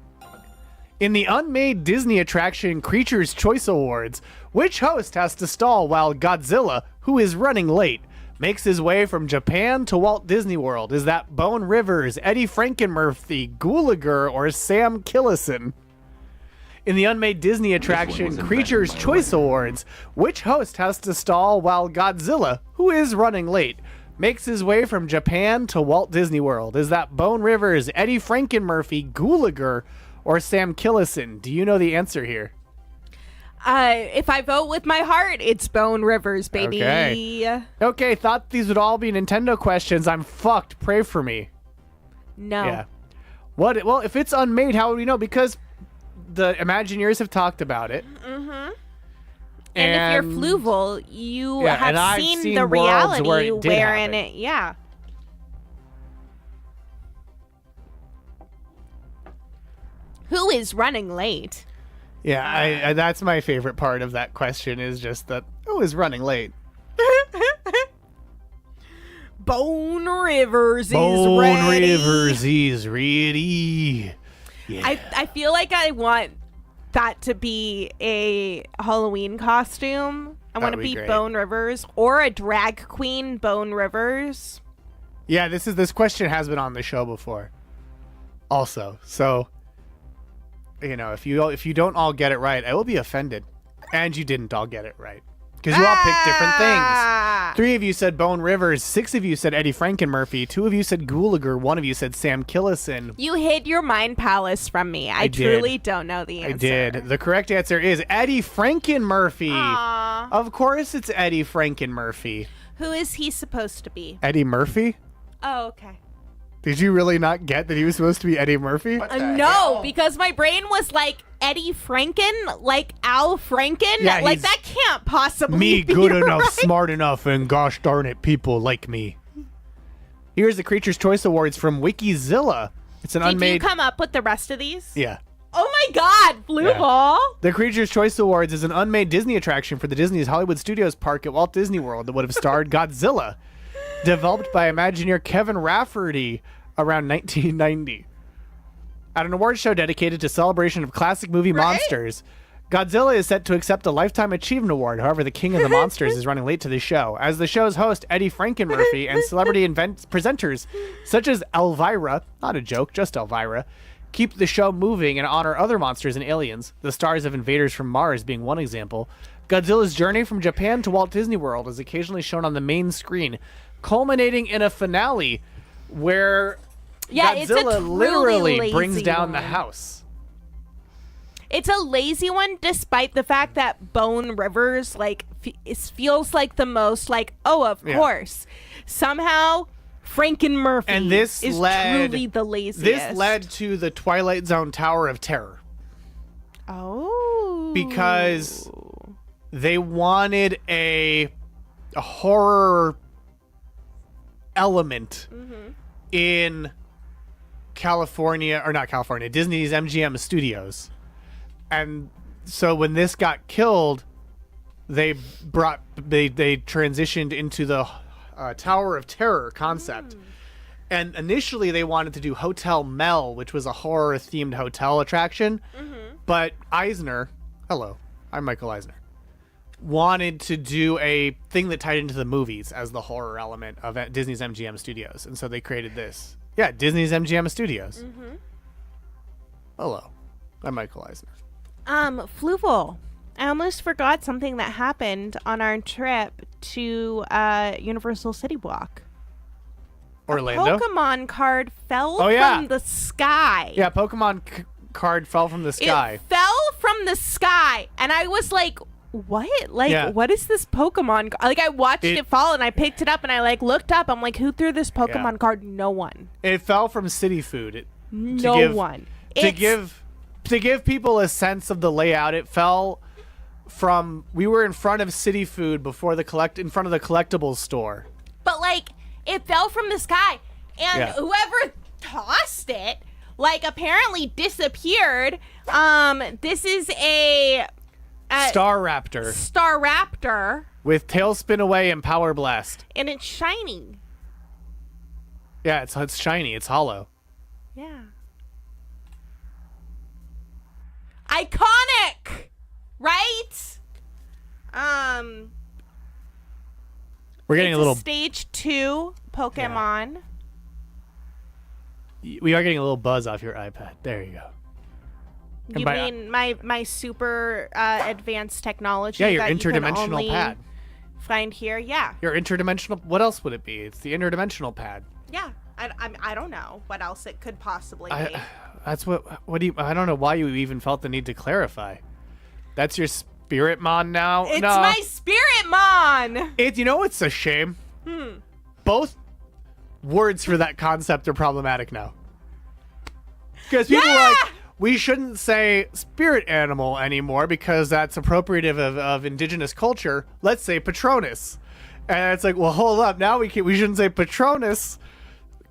In the unmade Disney attraction Creature's Choice Awards, which host has to stall while Godzilla, who is running late, makes his way from Japan to Walt Disney World? Is that Bone Rivers, Eddie Frankenmurphy, Gulager, or Sam Killison? In the unmade Disney attraction Creatures Choice Awards, which host has to stall while Godzilla, who is running late, makes his way from Japan to Walt Disney World? Is that Bone Rivers, Eddie Frankenmurphy, Gulager, or Sam Killison? Do you know the answer here? If I vote with my heart, it's Bone Rivers, baby. Okay, thought these would all be Nintendo questions. I'm fucked. Pray for me. No. Yeah. What? Well, if it's unmade, how would we know? Because the Imagineers have talked about it. Mm-hmm. And if you're Fluval, you have I've seen seen the worlds reality where it did wherein happen. it, yeah. Who is running late? Yeah, I that's my favorite part of that question is just that, oh, is running late. Bone Rivers is Bone ready. Rivers is ready. Yeah. I feel like I want that to be a Halloween costume. I want to would be be great. Bone Rivers or a drag queen Bone Rivers. Yeah, this question has been on the show before. Also, so you know, if you don't all get it right, I will be offended. And you didn't all get it right. Because you all picked different things. 3 of you said Bone Rivers, 6 of you said Eddie Frankenmurphy, 2 of you said Gulager, 1 of you said Sam Killison. You hid your mind palace from me. I did. truly don't know the answer. I did. The correct answer is Eddie Frankenmurphy. Aw. Of course it's Eddie Frankenmurphy. Who is he supposed to be? Eddie Murphy? Oh, okay. Did you really not get that he was supposed to be Eddie Murphy? No, because my brain was like Eddie Franken, like Al Franken. Yeah, like he's- that can't possibly Me, be good enough, right. smart enough, and gosh darn it, people like me. Here's the Creatures Choice Awards from Wikizilla. It's an Did unmade... you come up with the rest of these? Yeah. Oh my God, Blue Ball. The Creatures Choice Awards is an unmade Disney attraction for the Disney's Hollywood Studios Park at Walt Disney World that would have starred Godzilla, developed by Imagineer Kevin Rafferty around 1990. At an award show dedicated to celebration of classic movie monsters, Godzilla is set to accept a Lifetime Achievement Award. However, the King of the Monsters is running late to the show. As the show's host, Eddie Frankenmurphy, and celebrity presenters such as Elvira, not a joke, just Elvira, keep the show moving and honor other monsters and aliens, the stars of Invaders from Mars being one example. Godzilla's journey from Japan to Walt Disney World is occasionally shown on the main screen, culminating in a finale where It's a Godzilla truly literally brings lazy down the one. house. It's a lazy one, despite the fact that Bone Rivers it feels like the most of Yeah. course. Somehow, Frankenmurphy And this is led truly the laziest. This led to the Twilight Zone Tower of Terror Oh. because they wanted a horror element in Disney's MGM Studios. And so when this got killed, they transitioned into the Tower of Terror concept. And initially they wanted to do Hotel Mel, which was a horror themed hotel attraction. But Eisner, hello, I'm Michael Eisner, wanted to do a thing that tied into the movies as the horror element of Disney's MGM Studios. And so they created this. Yeah, Disney's MGM Studios. Hello, I'm Michael Eisner. Fluval. I almost forgot something that happened on our trip to Universal City Walk. Orlando? Pokemon card fell Oh, yeah. from the sky. Yeah, Pokemon card fell from the sky. It fell from the sky, and I was like, "What? What is this Pokemon?" I watched it fall, and I picked it up, and I looked up. I'm like, "Who threw this Pokemon card?" No one. It fell from City Food. No one. To give people a sense of the layout, it fell from. We were in front of City Food before in front of the collectibles store. But it fell from the sky, and whoever tossed it, apparently disappeared. This is a Star Raptor Star Raptor, with Tailspin Away and Power Blast. and it's shiny. Yeah, it's shiny. It's hollow. Yeah. Iconic, right? We're getting It's a little. stage 2 Pokemon. We are getting a little buzz off your iPad. There you go. You by- mean my super advanced technology? Yeah, your that you can interdimensional only pad. Find here, yeah, Your interdimensional. What else would it be? It's the interdimensional pad. yeah. I don't know what else it could possibly be. That's what do you? I don't know why you even felt the need to clarify. That's your spirit mon now. It's no. my spirit mon. You know what's a shame? Both words for that concept are problematic now. Because people are like, we shouldn't say spirit animal anymore because that's appropriative of indigenous culture. Let's say Patronus. And it's like, well, hold up. Now we shouldn't say Patronus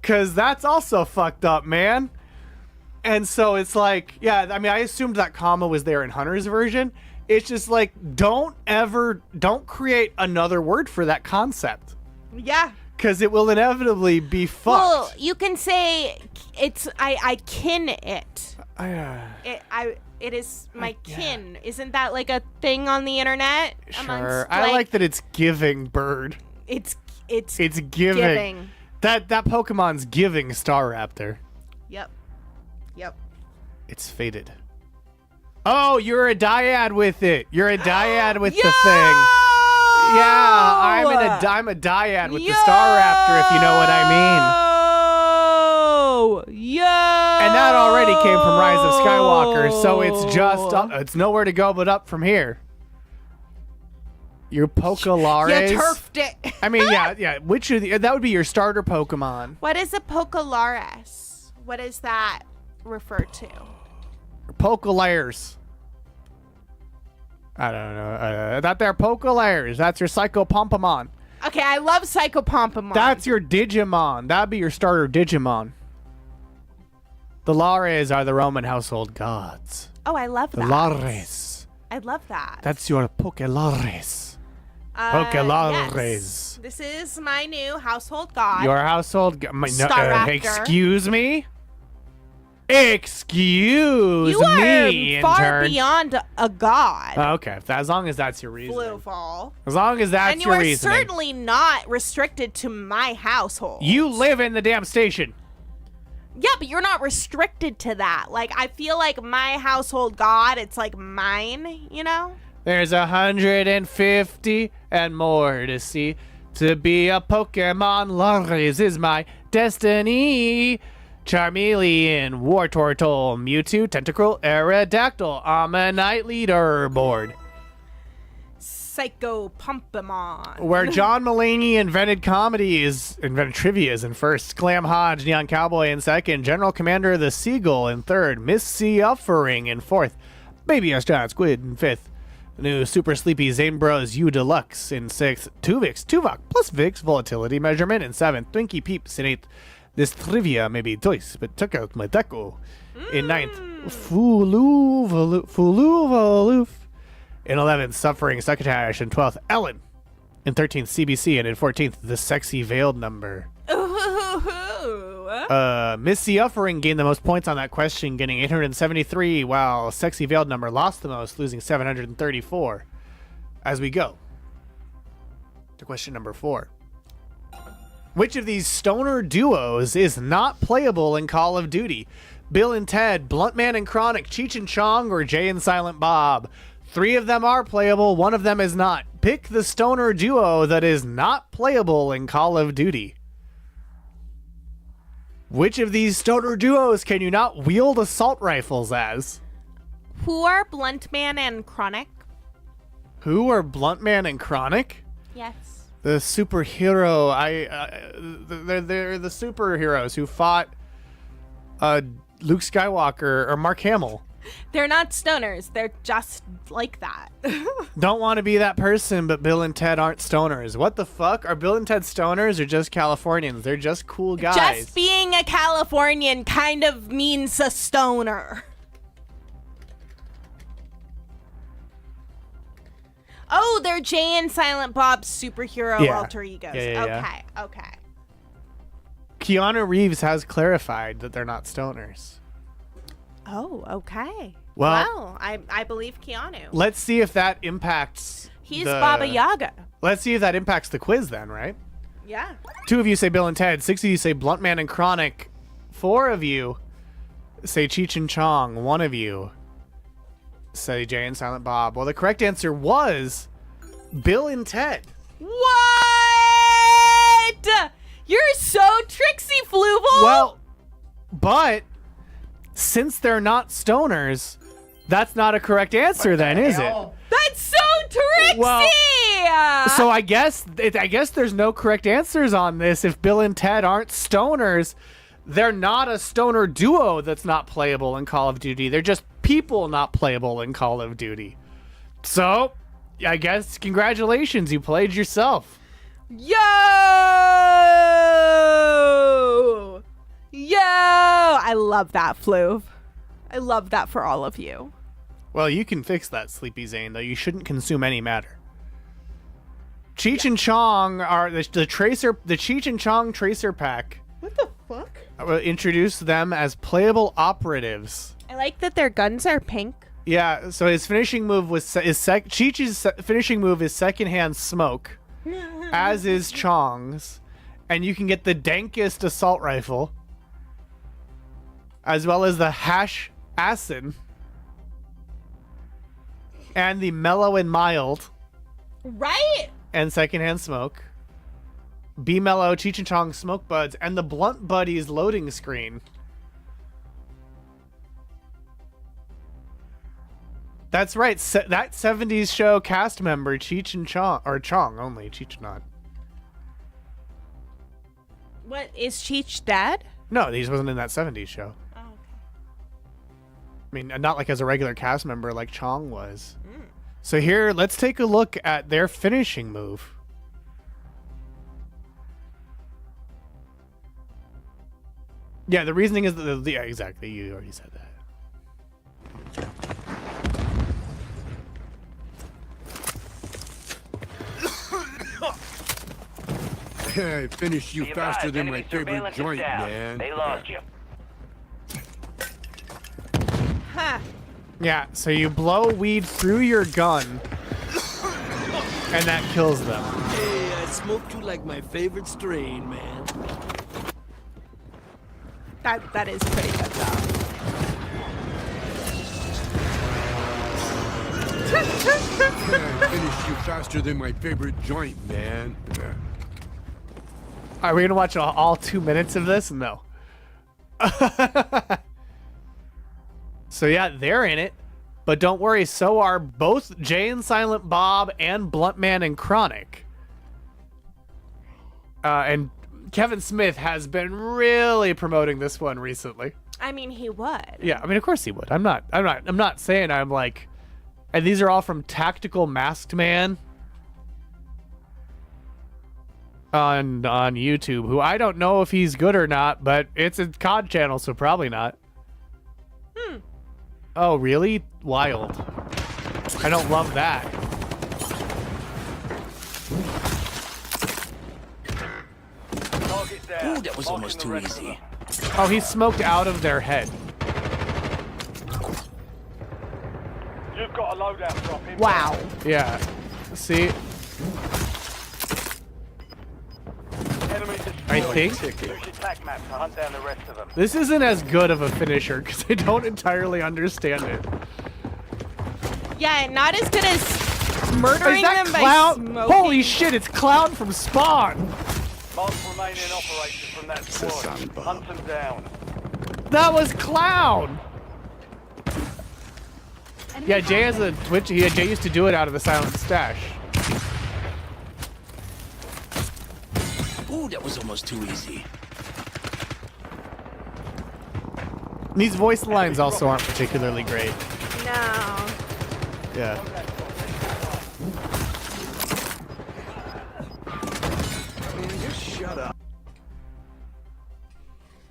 because that's also fucked up, man. And so it's like, yeah, I mean, I assumed that comma was there in Hunter's version. It's just like, don't create another word for that concept. Yeah. Because it will inevitably be fucked. Well, you can say I kin it. It is my kin. Isn't that like a thing on the internet? Sure. I like that it's giving bird. It's giving. That Pokemon's giving Star Raptor. Yep. It's fated. Oh, you're a dyad with it. You're a dyad with the thing. Yeah, I'm a dyad with the Star Raptor, if you know what I mean. Yo! And that already came from Rise of Skywalker, so it's just it's nowhere to go but up from here. Your Pokelares. You turfed it. I mean, yeah. Which of that would be your starter Pokemon? What is a Pokelares? What is that referred to? Pokelares. I don't know. That there Pokelares. That's your Psychopompomon. Okay, I love Psychopompomon. That's your Digimon. That'd be your starter Digimon. The Lares are the Roman household gods. Oh, I love that. The Lares. I love that. That's your Pokelares. Pokelares. Yes. This is my new household god. Your household Staraptor. Excuse me? Excuse you are me, far intern. beyond a god. Okay, as long as that's your reason. Fluval. As long as that's And your you are reasoning. certainly not restricted to my household. You live in the damn station. Yeah, but you're not restricted to that. Like, I feel like my household god, it's like mine, you know? There's 150 and more to see. To be a Pokemon Lares is my destiny. Charmeleon, Wartortle, Mewtwo, Tentacruel, Aerodactyl. I'm a night leaderboard. Psychopompomon. Where John Mulaney invented trivia is in first. Clam Hodge, Neon Cowboy in second. General Commander the Seagull in third. Miss Sea Offering in fourth. Baby Astronaut Squid in fifth. The new Super Sleepy Zane Bros U Deluxe in sixth. Tuvok plus Vix Volatility Measurement in seventh. Twinkie Peeps in eighth. This trivia maybe twice, but took out my deco in ninth. Fuluvaloof in 11th. Suffering Succotash in 12th. Ellen in 13th. CBC and in 14th. The Sexy Veiled Number. Missy Offering gained the most points on that question, getting 873, while Sexy Veiled Number lost the most, losing 734. As we go to question number 4. Which of these stoner duos is not playable in Call of Duty? Bill and Ted, Bluntman and Chronic, Cheech and Chong, or Jay and Silent Bob? 3 of them are playable, 1 of them is not. Pick the stoner duo that is not playable in Call of Duty. Which of these stoner duos can you not wield assault rifles as? Who are Bluntman and Chronic? Who are Bluntman and Chronic? Yes. The superhero, they're the superheroes who fought Luke Skywalker or Mark Hamill. They're not stoners. They're just like that. Don't want to be that person, but Bill and Ted aren't stoners. What the fuck? Are Bill and Ted stoners or just Californians? They're just cool guys. Just being a Californian kind of means a stoner. Oh, they're Jay and Silent Bob's superhero alter egos. Yeah. Okay. Keanu Reeves has clarified that they're not stoners. Oh, okay. Well, I believe Keanu. Let's see if that impacts. He's Baba Yaga. Let's see if that impacts the quiz then, right? Yeah. 2 of you say Bill and Ted. 6 of you say Bluntman and Chronic. 4 of you say Cheech and Chong. 1 of you say Jay and Silent Bob. Well, the correct answer was Bill and Ted. What? You're so tricksy, Fluval. Well, but since they're not stoners, that's not a correct answer then, is it? That's so tricksy. Well, so I guess there's no correct answers on this. If Bill and Ted aren't stoners, they're not a stoner duo that's not playable in Call of Duty. They're just people not playable in Call of Duty. So, I guess congratulations, you played yourself. Yo! I love that, Fluv. I love that for all of you. Well, you can fix that, Sleepy Zane, though you shouldn't consume any matter. Cheech and Chong are the tracer. The Cheech and Chong tracer pack. What the fuck? I will introduce them as playable operatives. I like that their guns are pink. Yeah. So his finishing move was Cheech's finishing move is secondhand smoke, as is Chong's, and you can get the dankest assault rifle, as well as the hash acid, and the mellow and mild. Right? And secondhand smoke, B Mellow, Cheech and Chong smoke buds, and the Blunt Buddies loading screen. That's right. That 70s show cast member, Cheech and Chong, or Chong only, Cheech not. What, is Cheech dead? No, he wasn't in that 70s show. Oh, okay. I mean, not like as a regular cast member like Chong was. So here, let's take a look at their finishing move. Yeah, the reasoning is that yeah, exactly. You already said that. I finished you faster than my favorite joint, man. They lost you. Huh. Yeah, so you blow weed through your gun, and that kills them. Hey, I smoked you like my favorite strain, man. That is pretty good, though. I finished you faster than my favorite joint, man. Are we gonna watch all 2 minutes of this? No. So yeah, they're in it, but don't worry. So are both Jay and Silent Bob and Bluntman and Chronic. And Kevin Smith has been really promoting this one recently. I mean, he would. Yeah, I mean, of course he would. I'm not saying I'm like, and these are all from Tactical Masked Man on YouTube, who I don't know if he's good or not, but it's a COD channel, so probably not. Oh, really? Wild. I don't love that. Ooh, that was almost too easy. Oh, he's smoked out of their head. You've got a loadout drop in. Wow. Yeah. See? I think Use your tac map to hunt down the rest of them. this isn't as good of a finisher because I don't entirely understand it. Yeah, not as good as murdering Is that them Cloud? by smoking. Holy shit, it's Cloud from Spawn. Multiple remaining operators from that squad. Hunt them down. That was Cloud. Yeah, Jay has a Twitch. Jay used to do it out of the Silent Stash. Ooh, that was almost too easy. These voice lines also aren't particularly great. No. Yeah.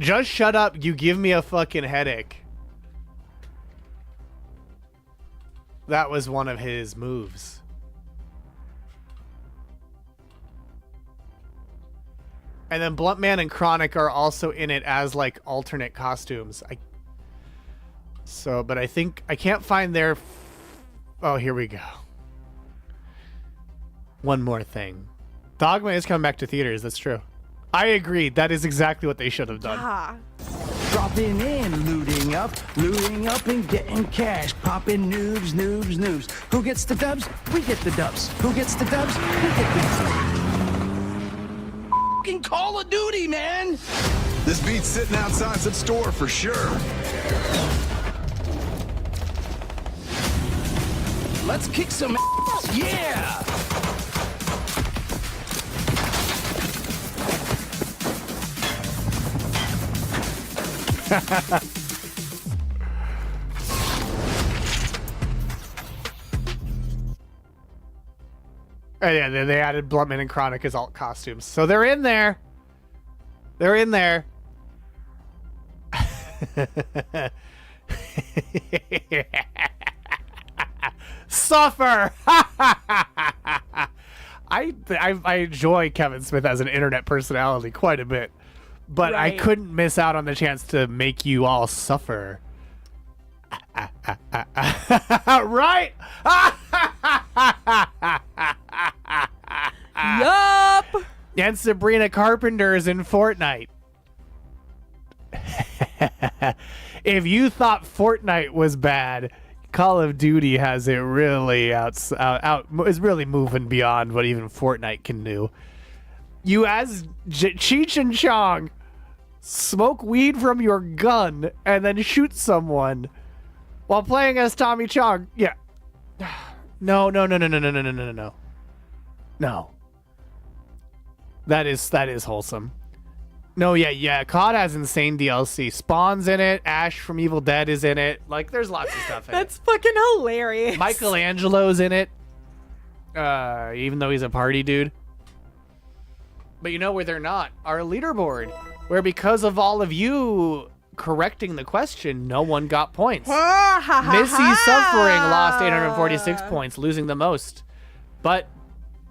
Just shut up, you give me a fucking headache. That was one of his moves. And then Bluntman and Chronic are also in it as like alternate costumes. But I think I can't find their. Oh, here we go. One more thing. Dogma is coming back to theaters. That's true. I agree. That is exactly what they should have done. Ah. Dropping in, looting looting up and getting cash, popping noobs, noobs, noobs. Who gets the dubs? We get the dubs. Who gets the dubs? We get the dubs. F***ing Call of Duty, man! This beat's sitting outside some store for sure. Let's kick some ass. Yeah! Oh, yeah, they added Bluntman and Chronic as alt costumes. So they're in there. They're in there. Suffer! I enjoy Kevin Smith as an internet personality quite a bit. But I Right. couldn't miss out on the chance to make you all suffer. Right? Yup. And Sabrina Carpenter's in Fortnite. If you thought Fortnite was bad, Call of Duty has it really is really moving beyond what even Fortnite can do. You as Cheech and Chong smoke weed from your gun and then shoot someone while playing as Tommy Chong. Yeah. No. No. That is wholesome. No, yeah. COD has insane DLC. Spawn's in it. Ash from Evil Dead is in it. Like, there's lots of stuff in That's fucking hilarious. it. Michelangelo's in it. Even though he's a party dude. But you know where they're not? Our leaderboard. Where because of all of you correcting the question, no one got points. Missy Suffering lost 846 points, losing the most. But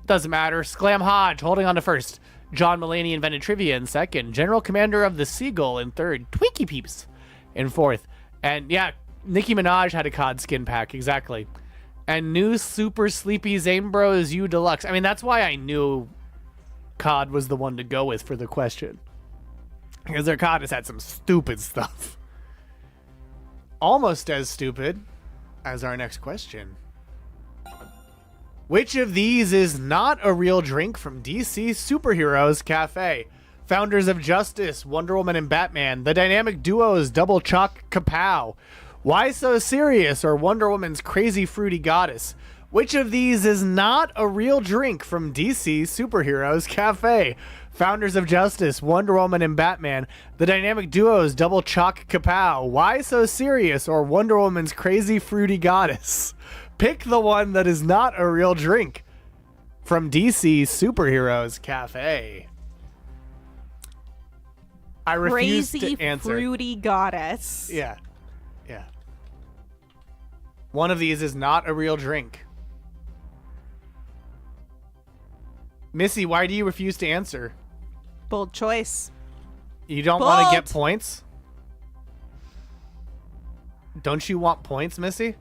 doesn't matter. Sclam Hodge holding on to first. John Mulaney invented trivia in second. General Commander of the Seagull in third. Twinkie Peeps in fourth. And yeah, Nicki Minaj had a COD skin pack, exactly. And new Super Sleepy Zane Bros U Deluxe. I mean, that's why I knew COD was the one to go with for the question. Because their COD has had some stupid stuff. Almost as stupid as our next question. Which of these is not a real drink from DC Superheroes Cafe? Founders of Justice, Wonder Woman and Batman, the dynamic duos Double Chalk Kapow, Why So Serious, or Wonder Woman's Crazy Fruity Goddess? Which of these is not a real drink from DC Superheroes Cafe? Founders of Justice, Wonder Woman and Batman, the dynamic duos Double Chalk Kapow, Why So Serious, or Wonder Woman's Crazy Fruity Goddess? Pick the one that is not a real drink from DC Superheroes Cafe. I refuse Crazy to answer. fruity goddess. Yeah. One of these is not a real drink. Missy, why do you refuse to answer? Bold choice. You don't want to Bold. get points? Don't you want points, Missy?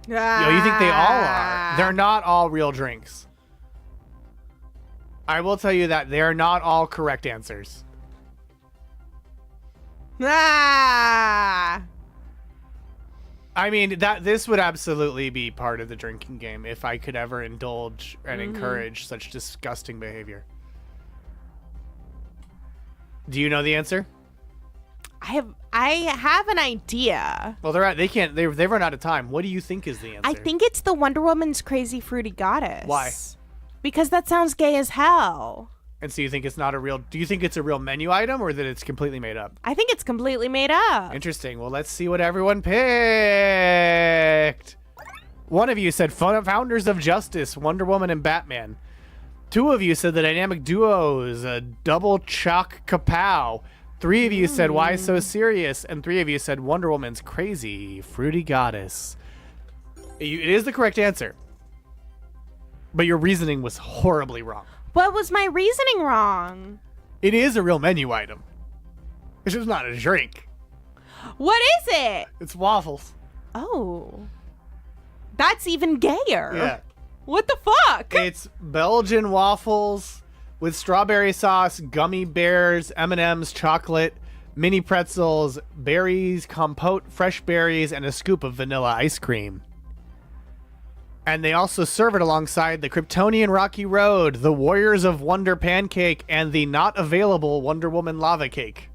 Yo, you think they all are? They're not all real drinks. I will tell you that they are not all correct answers. Ah. I mean, this would absolutely be part of the drinking game if I could ever indulge and encourage such disgusting behavior. Do you know the answer? I have an idea. Well, they've run out of time. What do you think is the answer? I think it's the Wonder Woman's Crazy Fruity Goddess. Why? Because that sounds gay as hell. And so you think it's not a real... Do you think it's a real menu item or that it's completely made up? I think it's completely made up. Interesting. Well, let's see what everyone picked. One of you said Founders of Justice, Wonder Woman and Batman. Two of you said the dynamic duos, Double Chalk Kapow. Three of you said Why So Serious, and three of you said Wonder Woman's Crazy Fruity Goddess. It is the correct answer, but your reasoning was horribly wrong. What was my reasoning wrong? It is a real menu item. It's just not a drink. What is it? It's waffles. Oh. That's even gayer. Yeah. What the fuck? It's Belgian waffles with strawberry sauce, gummy bears, M&M's, chocolate, mini pretzels, berries, compote, fresh berries, and a scoop of vanilla ice cream. And they also serve it alongside the Kryptonian Rocky Road, the Warriors of Wonder Pancake, and the not available Wonder Woman Lava Cake.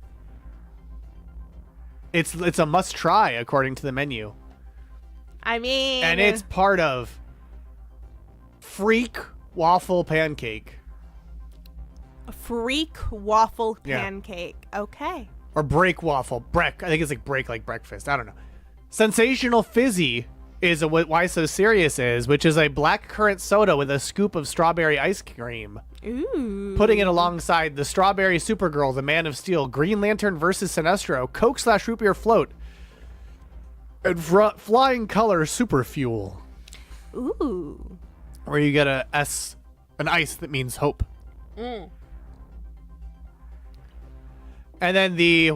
It's a must-try, according to the menu. I mean... And it's part of Freak Waffle Pancake. Freak waffle Yeah. pancake. Okay. Or Break Waffle. Break. I think it's like break like breakfast. I don't know. Sensational Fizzy is what Why So Serious is, which is a black currant soda with a scoop of strawberry ice cream. Ooh. Putting it alongside the Strawberry Supergirl, the Man of Steel, Green Lantern versus Sinestro, Coke / Root Beer Float, and Flying Color Super Fuel. Ooh. Where you get an ice that means hope. Mm. And then the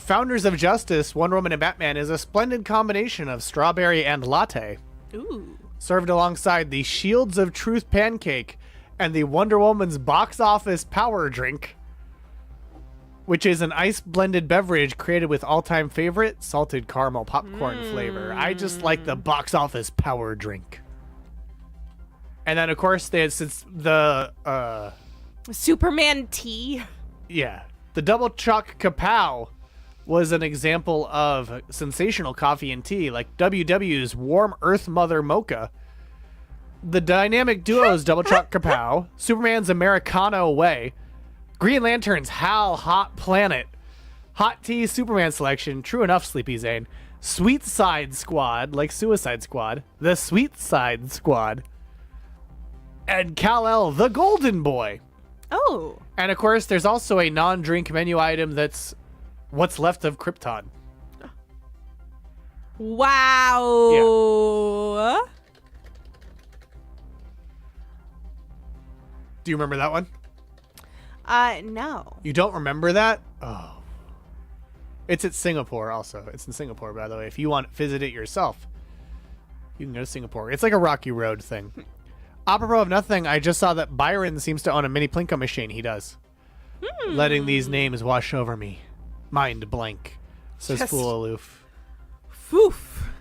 Founders of Justice, Wonder Woman and Batman, is a splendid combination of strawberry and latte. Ooh. Served alongside the Shields of Truth pancake and the Wonder Woman's box office power drink, which is an ice blended beverage created with all-time favorite salted caramel popcorn flavor. I just like the box office power drink. And then, of course, since the Superman tea. Yeah. The Double Choc Kapow was an example of sensational coffee and tea, like WW's Warm Earth Mother Mocha. The Dynamic Duo's Double Choc Kapow, Superman's Americano Way, Green Lantern's Hal Hot Planet, Hot Tea Superman Selection, true enough, Sleepy Zane, Sweet Side Squad, like Suicide Squad, the Sweet Side Squad, and Kal-El the Golden Boy. Oh. And of course, there's also a non-drink menu item that's what's left of Krypton. Wow. Do you remember that one? No. You don't remember that? Oh. It's at Singapore also. It's in Singapore, by the way. If you want to visit it yourself, you can go to Singapore. It's like a Rocky Road thing. Apropos of nothing, I just saw that Byron seems to own a mini Plinko machine. He does. Letting these names wash over me. Mind blank, says Just- Fool Aloof. Foof.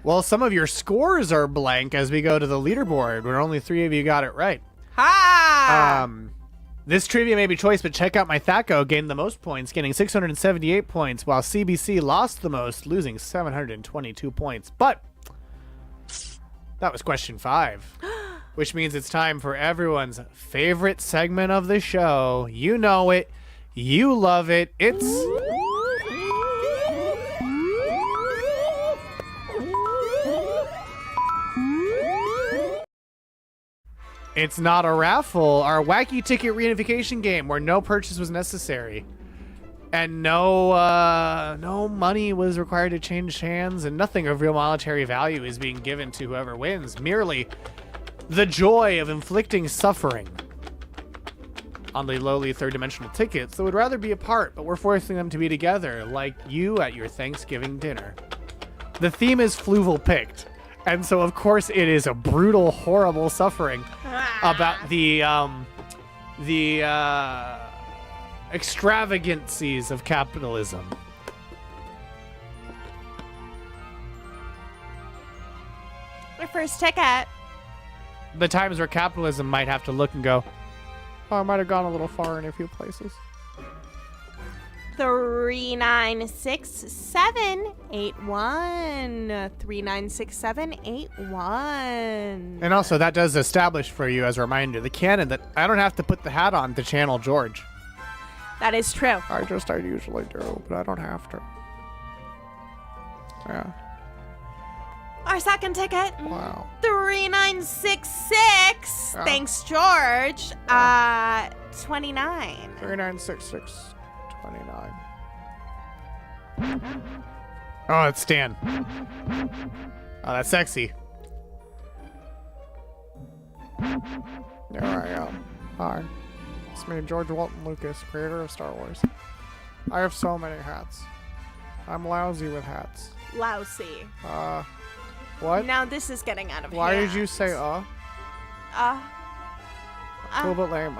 Well, some of your scores are blank as we go to the leaderboard, where only 3 of you got it right. Ha! This trivia may be choice, but check out my Thaco gained the most points, getting 678 points, while CBC lost the most, losing 722 points. But that was question 5, which means it's time for everyone's favorite segment of the show. You know it. You love it. It's not a raffle, our wacky ticket reunification game where no purchase was necessary. And no money was required to change hands, and nothing of real monetary value is being given to whoever wins. Merely the joy of inflicting suffering on the lowly third-dimensional tickets that would rather be apart, but we're forcing them to be together, like you at your Thanksgiving dinner. The theme is Fluval picked, and so of course it is a brutal, horrible suffering about the extravagancies of capitalism. My first ticket. The times where capitalism might have to look and go, oh, I might have gone a little far in a few places. 396781. 396781. And also, that does establish for you as a reminder, the canon that I don't have to put the hat on to channel George. That is true. I usually do, but I don't have to. Yeah. Our second ticket. Wow. 3966. Yeah. Thanks, George. 29. 396629. Oh, it's Stan. Oh, that's sexy. There I am. Hi. It's me, George Walton Lucas, creator of Star Wars. I have so many hats. I'm lousy with hats. Lousy. What? Now this is getting out of Why hand. did you say cool but lame?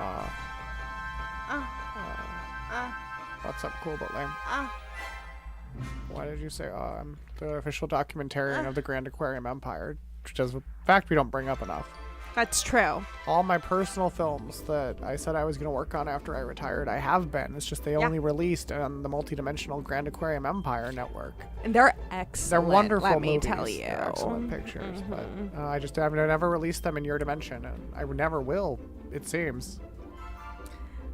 What's up, cool but lame? Why did you say, I'm the official documentarian of the Grand Aquarium Empire? Which is a fact we don't bring up enough. That's true. All my personal films that I said I was going to work on after I retired, I have been. It's just they only released on the multidimensional Grand Aquarium Empire network. And they're excellent. They're wonderful let me movies. tell you. They're excellent pictures, but I've never released them in your dimension, and I never will, it seems.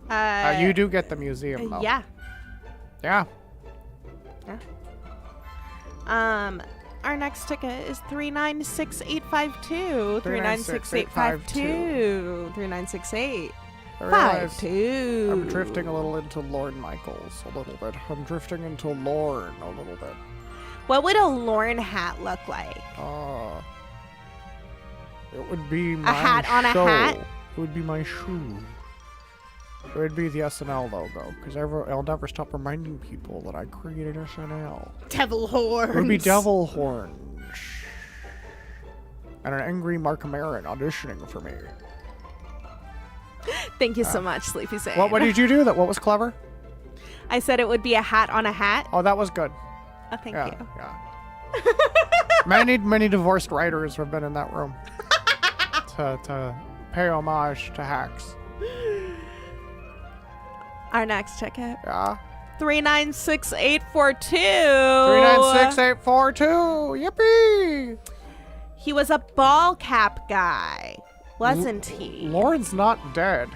You do get the museum, though. Yeah. Yeah. Our next ticket is 396852. 396852. 3968. I realize 52. I'm drifting a little into Lorne Michaels a little bit. I'm drifting into Lorne a little bit. What would a Lorne hat look like? It would be my hat on a show. hat? It would be my shoe. It would be the SNL logo, because I'll never stop reminding people that I created SNL. Devil horns. It would be devil horns. And an angry Mark Maron auditioning for me. Thank you so much, Sleepy Sane. What did you do? What was clever? I said it would be a hat on a hat. Oh, that was good. Oh, thank Yeah, you. yeah. Many divorced writers have been in that room to pay homage to hacks. Our next ticket. Yeah. 396842. 396842. Yippee! He was a ball cap guy, wasn't he? Lauren's not dead.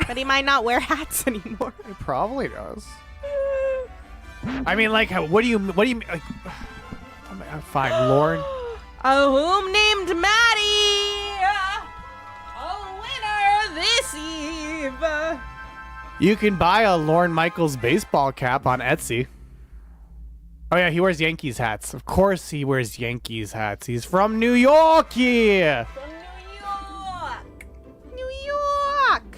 But he might not wear hats anymore. He probably does. I mean, like, what do you mean? Like, fine, Lauren. A whom named Maddie, a winner this eve. You can buy a Lorne Michaels baseball cap on Etsy. Oh yeah, he wears Yankees hats. Of course he wears Yankees hats. He's from New York, yeah. From New York.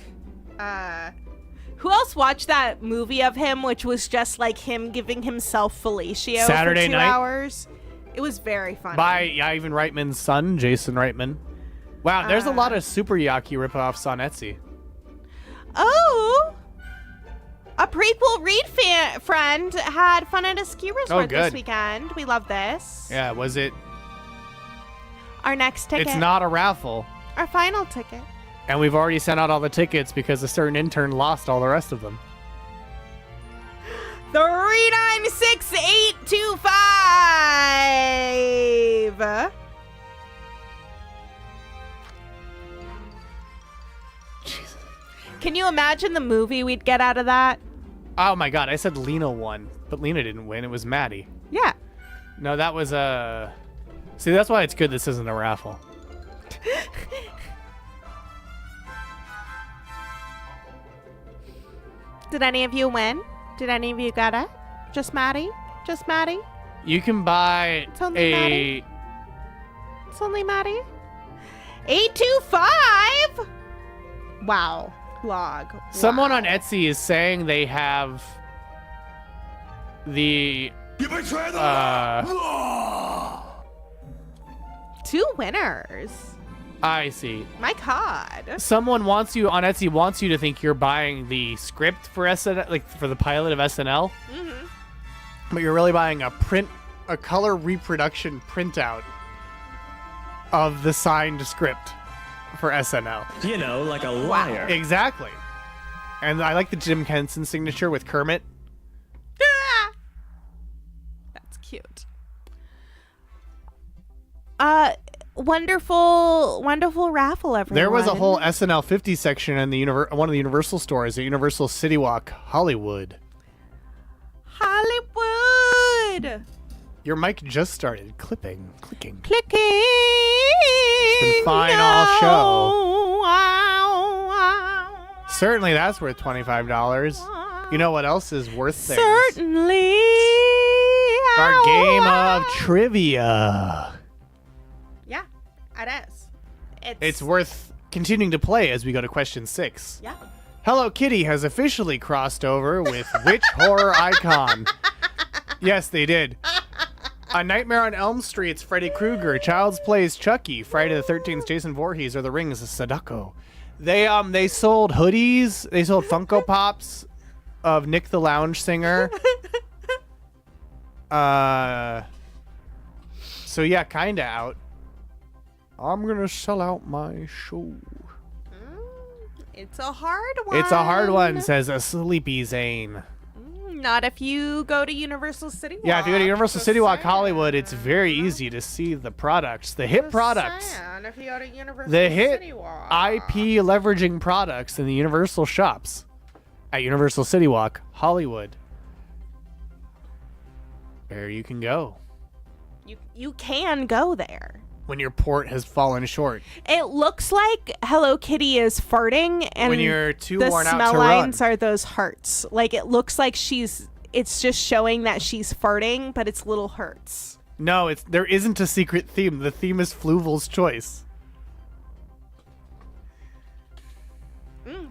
Who else watched that movie of him, which was just like him giving himself fellatio Saturday for 2 night? hours? It was very funny. By Ivan Reitman's son, Jason Reitman. Wow, there's a lot of Super Yaki ripoffs on Etsy. Oh, a prequel read friend had fun at a ski resort this weekend. We love this. Yeah, was it? Our next ticket. It's not a raffle. Our final ticket. And we've already sent out all the tickets because a certain intern lost all the rest of them. 396825. Jesus. Can you imagine the movie we'd get out of that? Oh my god, I said Lena won, but Lena didn't win. It was Maddie. Yeah. No, that was See, that's why it's good this isn't a raffle. Did any of you win? Did any of you get it? Just Maddie? Just Maddie? You can buy It's only Maddie. It's only Maddie. 825. Wow. Log. Someone Wow. on Etsy is saying they have the You betray the Two winners. I see. My God. Someone wants you on Etsy wants you to think you're buying the script for SNL, like for the pilot of SNL, but you're really buying a color reproduction printout of the signed script for SNL. You know, like a liar. Exactly. And I like the Jim Henson signature with Kermit. That's cute. Wonderful raffle, everyone. There was a whole SNL 50 section in the one of the Universal stores at Universal City Walk, Hollywood. Hollywood. Your mic just started clicking. Clicking. It's been fine all show. Certainly that's worth $25. You know what else is worth things? Certainly. Our game of trivia. Yeah, it is. It's worth continuing to play as we go to question 6. Yeah. Hello Kitty has officially crossed over with which horror icon? Yes, they did. A Nightmare on Elm Street's Freddy Krueger, Child's Play's Chucky, Friday the 13th's Jason Voorhees, or The Ring's Sadako. They sold hoodies, they sold Funko Pops. of Nick the Lounge Singer. So yeah, kinda out. I'm gonna sell out my show. It's a hard one. It's a hard one, says a sleepy Zane. Not if you go to Universal City Walk. Yeah, if you go to Universal City Walk saying. Hollywood, it's very easy to see the products, the hit products. Saying, if you go to Universal The hit City Walk. IP leveraging products in the Universal shops at Universal City Walk Hollywood. There you can go. You can go there. When your port has fallen short. It looks like Hello Kitty is farting, and when you're too the worn out smell to lines run. are those hearts. Like, it looks like it's just showing that she's farting, but it's little hearts. No, there isn't a secret theme. The theme is Fluval's choice.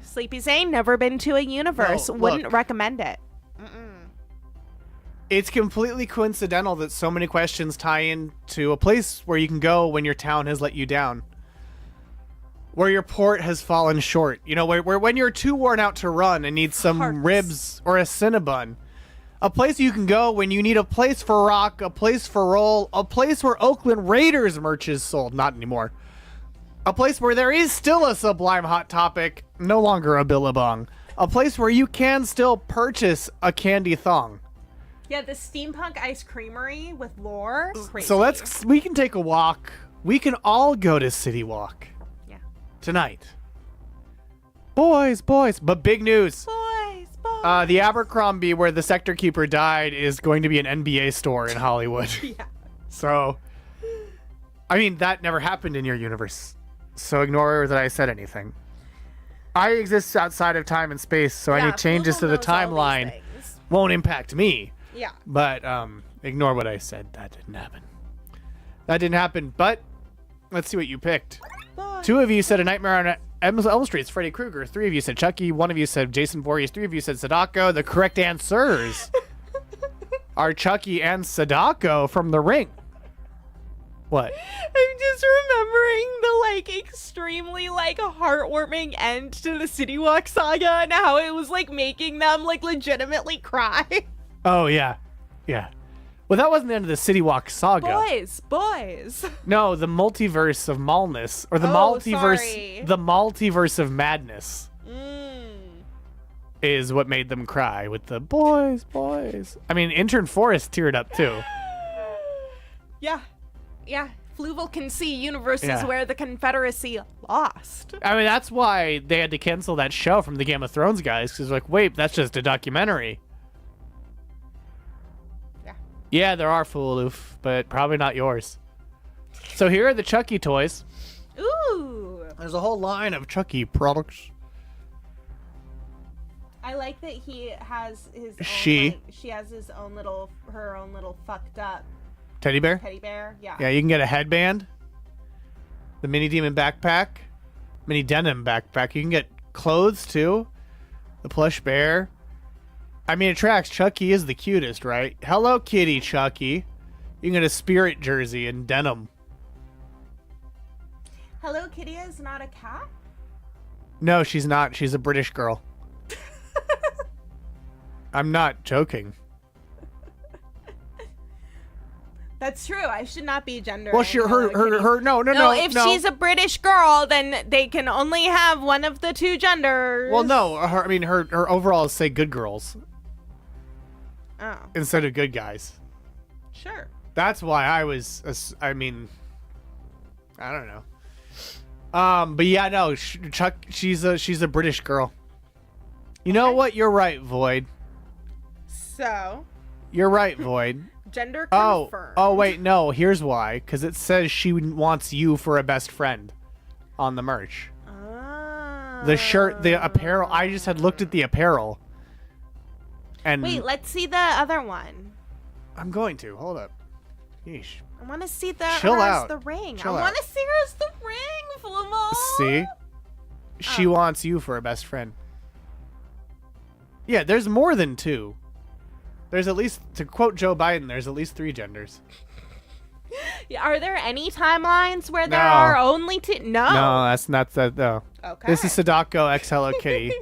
Sleepy Zane, never been to a Universe. No, Wouldn't look. recommend it. It's completely coincidental that so many questions tie into a place where you can go when your town has let you down. Where your port has fallen short. You know, where when you're too worn out to run and need some Hearts. ribs or a Cinnabon. A place you can go when you need a place for rock, a place for roll, a place where Oakland Raiders merch is sold. Not anymore. A place where there is still a Sublime Hot Topic, no longer a Billabong. A place where you can still purchase a candy thong. Yeah, the Steampunk Ice Creamery with lore. Crazy. So we can take a walk. We can all go to City Walk. Yeah. Tonight. Boys. But big news. Boys. The Abercrombie where the Sector Keeper died is going to be an NBA store in Hollywood. Yeah. So, I mean, that never happened in your universe. So ignore that I said anything. I exist outside of time and space, so any changes to the timeline won't impact me. Yeah. But ignore what I said. That didn't happen. But let's see what you picked. Boy. 2 of you said A Nightmare on Elm Street's Freddy Krueger. 3 of you said Chucky. 1 of you said Jason Voorhees. 3 of you said Sadako. The correct answers are Chucky and Sadako from The Ring. What? I'm just remembering the extremely heartwarming end to the City Walk saga and how it was making them legitimately cry. Oh, yeah. Yeah. Well, that wasn't the end of the City Walk saga. Boys. No, the multiverse of Malness. Or the sorry. the multiverse of madness is what made them cry with the boys. I mean, Intern Forrest teared up too. Yeah. Fluval can see universes Yeah. where the Confederacy lost. I mean, that's why they had to cancel that show from the Game of Thrones guys, because wait, that's just a documentary. Yeah, there are Fuloof, but probably not yours. So here are the Chucky toys. Ooh. There's a whole line of Chucky products. I like that he has his own, She has her own little fucked up teddy bear. teddy bear. Yeah. Yeah, you can get a headband, the mini demon backpack, mini denim backpack. You can get clothes too, the plush bear. I mean, it tracks. Chucky is the cutest, right? Hello Kitty, Chucky. You can get a spirit jersey in denim. Hello Kitty is not a cat? No, she's not. She's a British girl. I'm not joking. That's true. I should not be gendering. Well, her no. If she's a British girl, then they can only have one of the two genders. Well, no. Her overall say good girls. Oh. Instead of good guys. Sure. That's why I don't know. But yeah, no, Chuck, she's a British girl. You know what? You're right, Void. So. You're right, Void. Gender confirmed. Oh, wait, no. Here's why. Because it says she wants you for a best friend on the merch. The shirt, the apparel. I just had looked at the apparel. And wait, let's see the other one. I'm going to. Hold up. Yeesh. I want to see the Chill her out. as the ring. Chill I out. want to see her as the ring, Fluval. See? She wants you for a best friend. Yeah, there's more than 2. There's at least, to quote Joe Biden, there's at least 3 genders. Are there any timelines where there No. are only 2? No. No, that's not that, though. Okay. This is Sadako X Hello Kitty.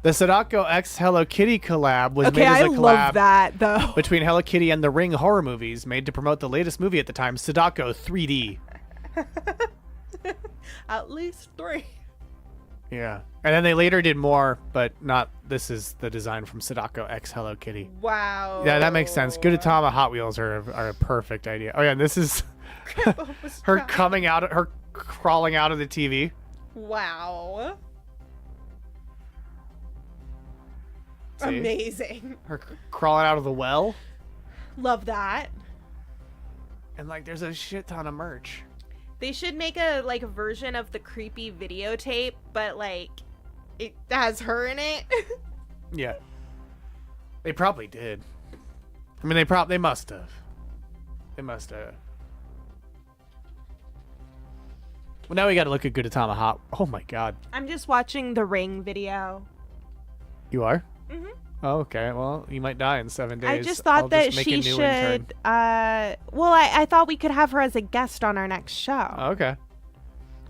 The Sadako X Hello Kitty collab was Okay, made as I a love collab that though. between Hello Kitty and the Ring horror movies, made to promote the latest movie at the time, Sadako 3D. At least 3. Yeah. And then they later did more, but not. This is the design from Sadako X Hello Kitty. Wow. Yeah, that makes sense. Gudetama Hot Wheels are a perfect idea. Oh yeah, and this is her coming out, her crawling out of the TV. Wow. See? Amazing. Her crawling out of the well. Love that. And like, there's a shit ton of merch. They should make a version of the creepy videotape, but like it has her in it. Yeah. They probably did. I mean, they must have. They must have. Well, now we got to look at Gudetama Hot. Oh my God. I'm just watching the Ring video. You are? Mhm. Oh, okay. Well, you might die in 7 days. I just thought that make a she new intern. should. Well, I thought we could have her as a guest on our next show. Oh, okay.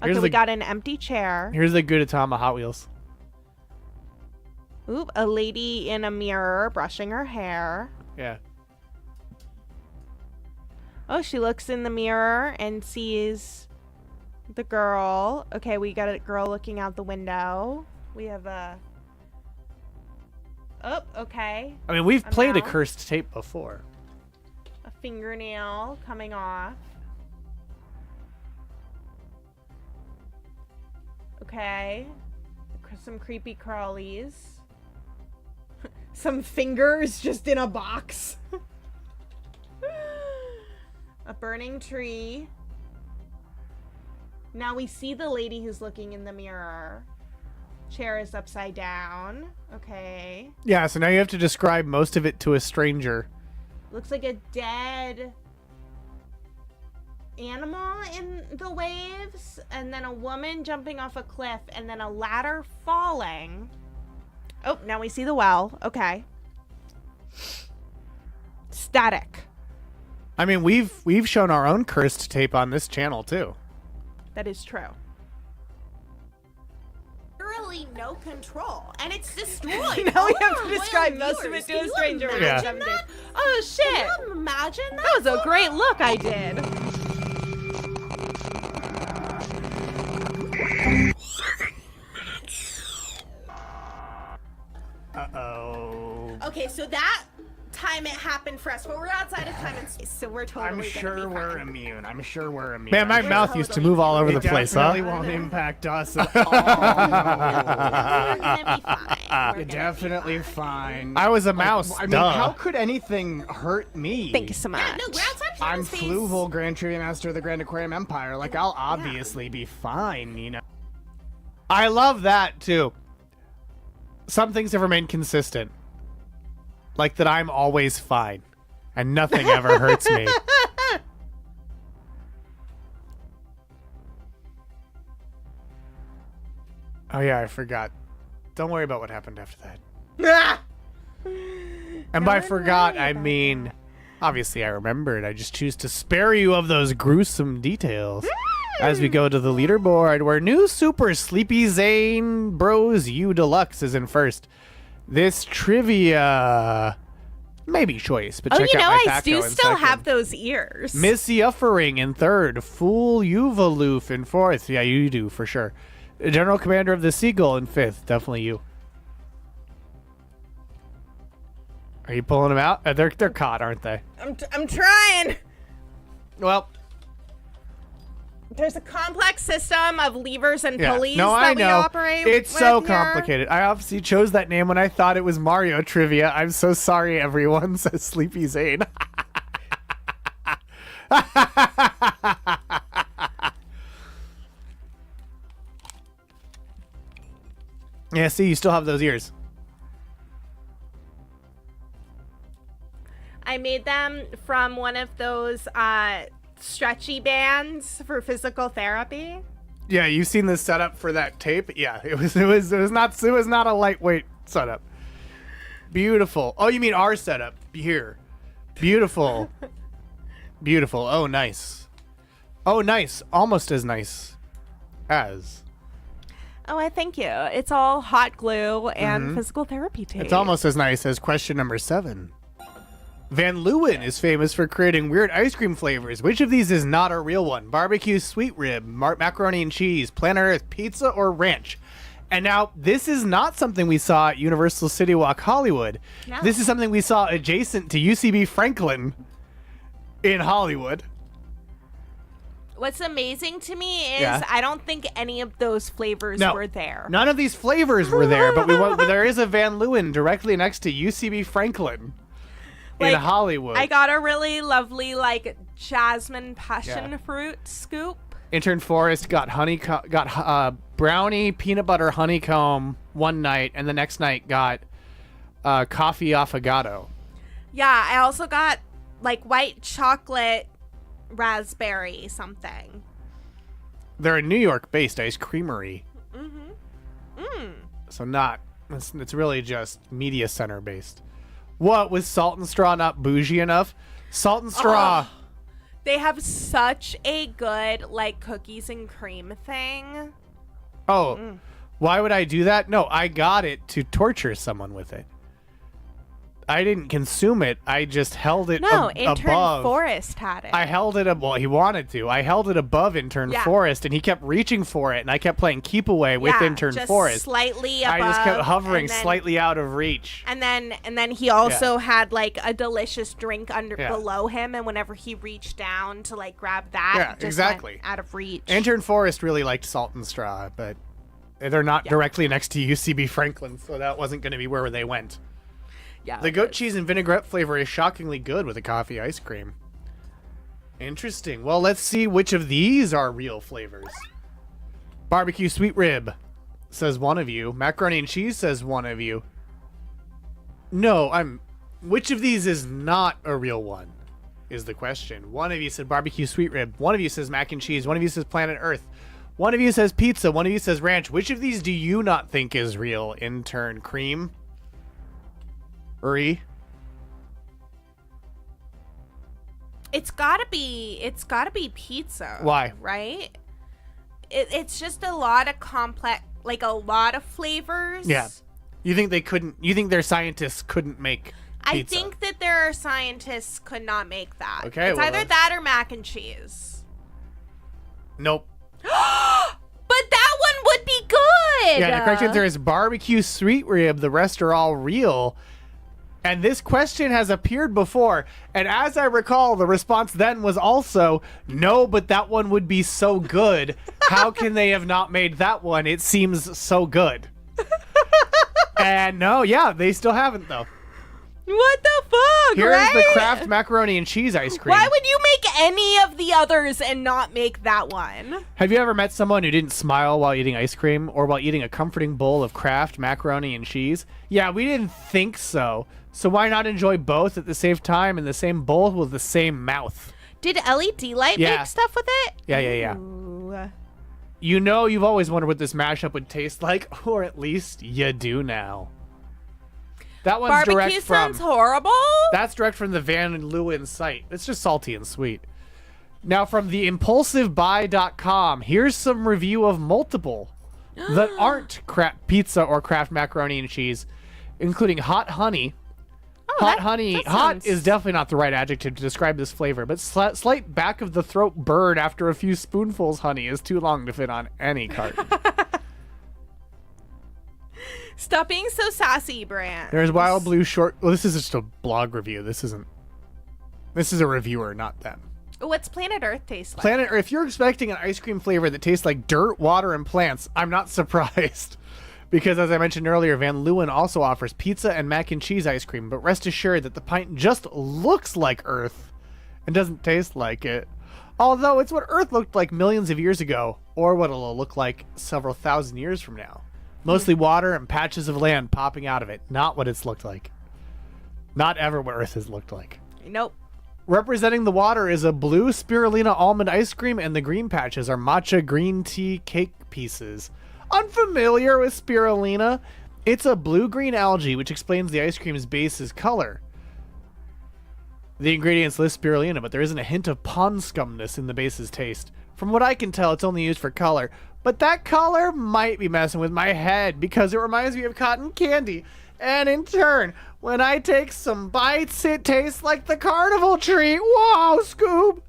Okay, we got an empty chair. Here's the Gudetama Hot Wheels. Oop, a lady in a mirror brushing her hair. Yeah. Oh, she looks in the mirror and sees the girl. Okay, we got a girl looking out the window. We have a... Oh, okay. I mean, we've played a mouse. cursed tape before. A fingernail coming off. Okay. Some creepy crawlies. Some fingers just in a box. A burning tree. Now we see the lady who's looking in the mirror. Chair is upside down. Okay. Yeah, so now you have to describe most of it to a stranger. Looks like a dead animal in the waves, and then a woman jumping off a cliff, and then a ladder falling. Oh, now we see the well. Okay. Static. I mean, we've shown our own cursed tape on this channel too. That is true. Literally no control, and it's destroyed. Now we have to describe most of it to a stranger. Yeah. That? Oh shit! Can you imagine that? That was a great look I did. Uh-oh. Okay, so that time it happened for us, but we're outside of time and space, so we're totally I'm gonna sure be we're fine. immune. I'm sure we're immune. Man, my We're mouth used to totally move all over It the place, huh? definitely won't impact us at We're all. gonna be fine. We're You're gonna be definitely fine. fine. I was a mouse. I mean, duh. how could anything hurt me? Thank you so much. No, we're outside of time I'm and space. Fluval, Grand Triviamaster of the Grand Aquarium Empire. Like, I'll obviously be fine, you know? I love that too. Some things have remained consistent. Like that I'm always fine. And nothing ever hurts me. Oh yeah, I forgot. Don't worry about what happened after that. And by forgot, I mean, obviously I remembered. I just choose to spare you of those gruesome details. As we go to the leaderboard, where new Super Sleepy Zane Bros U Deluxe is in first. This trivia maybe choice, but Oh, check you know, out my I taco do in still second. have those ears. Missy Uffering in third. Fool Uvaloof in fourth. Yeah, you do for sure. General Commander of the Seagull in fifth. Definitely you. Are you pulling them out? They're caught, aren't they? I'm trying. Well, There's a complex system of levers and yeah. pulleys No, that I we know. operate It's with so here. complicated. I obviously chose that name when I thought it was Mario Trivia. I'm so sorry, everyone, says Sleepy Zane. Yeah, see, you still have those ears. I made them from one of those stretchy bands for physical therapy. Yeah, you've seen the setup for that tape. Yeah, it was not a lightweight setup. Beautiful. Oh, you mean our setup here? Beautiful, beautiful. Oh, nice. Oh, nice. Almost as nice as. Oh, I thank you. It's all hot glue and physical therapy tape. It's almost as nice as question number 7. Van Leeuwen is famous for creating weird ice cream flavors. Which of these is not a real one? Barbecue sweet rib, macaroni and cheese, Planet Earth pizza, or ranch? And now, this is not something we saw at Universal City Walk Hollywood. No. This is something we saw adjacent to UCB Franklin in Hollywood. What's amazing to me is Yeah. I don't think any of those flavors No, were there. none of these flavors were there, but there is a Van Leeuwen directly next to UCB Franklin in Hollywood. I got a really lovely jasmine passion fruit scoop. Intern Forrest got brownie peanut butter honeycomb one night, and the next night got coffee affogato. Yeah, I also got white chocolate raspberry something. They're a New York-based ice creamery. So it's really just media center based. What, was Salt and Straw not bougie enough? Salt and Straw. Oh, they have such a good cookies and cream thing. Why would I do that? No, I got it to torture someone with it. I didn't consume it. I just held it Intern above. Forrest had it. I held it well, he wanted to. I held it above Intern Forrest, and he kept reaching for it, and I kept playing keep away with Intern just Forrest. Slightly above. I just kept hovering and then, slightly out of reach. And then he also had a delicious drink below him, and whenever he reached down to grab that, it just went out of reach. Intern Forrest really liked Salt and Straw, but they're not directly next to UCB Franklin, so that wasn't going to be where they went. Yeah, the goat cheese and vinaigrette flavor is shockingly good with a coffee ice cream. Interesting. Well, let's see which of these are real flavors. Barbecue sweet rib, says one of you. Macaroni and cheese, says one of you. No, which of these is not a real one, is the question. One of you said barbecue sweet rib. One of you says mac and cheese. One of you says Planet Earth. One of you says pizza. One of you says ranch. Which of these do you not think is real, Intern Cream? Uri? It's gotta be pizza. Why? Right? It's just a lot of complex, a lot of flavors. Yeah. You think their scientists couldn't make pizza? I think that their scientists could not make that. Okay, it's well, either that or mac and cheese. Nope. But that one would be good. Yeah, the correct answer is barbecue sweet rib. The rest are all real. And this question has appeared before, and as I recall, the response then was also, no, but that one would be so good. How can they have not made that one? It seems so good. And no, they still haven't, though. What the fuck, Here's the Kraft macaroni and cheese ice cream. Why would you make any of the others and not make that one? Have you ever met someone who didn't smile while eating ice cream or while eating a comforting bowl of Kraft macaroni and cheese? Yeah, we didn't think so. So why not enjoy both at the same time in the same bowl with the same mouth? Did LED light make stuff with it? Yeah. Ooh. You know, you've always wondered what this mashup would taste like, or at least you do now. That one's Barbecue direct from... sounds horrible? That's direct from the Van Leeuwen site. It's just salty and sweet. Now, from the impulsivebuy.com, here's some review of multiple that aren't pizza or Kraft macaroni and cheese, including hot honey. Hot is definitely not the right adjective to describe this flavor, but slight back of the throat burn after a few spoonfuls honey is too long to fit on any carton. Stop being so sassy, Brant. There's Wild Blue Short. Well, this is just a blog review. This is a reviewer, not them. What's Planet Earth taste like? Planet Earth. If you're expecting an ice cream flavor that tastes like dirt, water, and plants, I'm not surprised. Because, as I mentioned earlier, Van Leeuwen also offers pizza and mac and cheese ice cream, but rest assured that the pint just looks like Earth and doesn't taste like it. Although it's what Earth looked like millions of years ago, or what it'll look like several thousand years from now. Mostly water and patches of land popping out of it, not what it's looked like. Not ever what Earth has looked like. Nope. Representing the water is a blue spirulina almond ice cream, and the green patches are matcha green tea cake pieces. Unfamiliar with spirulina? It's a blue-green algae, which explains the ice cream's base's color. The ingredients list spirulina, but there isn't a hint of pond scumness in the base's taste. From what I can tell, it's only used for color. But that color might be messing with my head because it reminds me of cotton candy. And in turn, when I take some bites, it tastes like the carnival tree. Whoa, Scoob!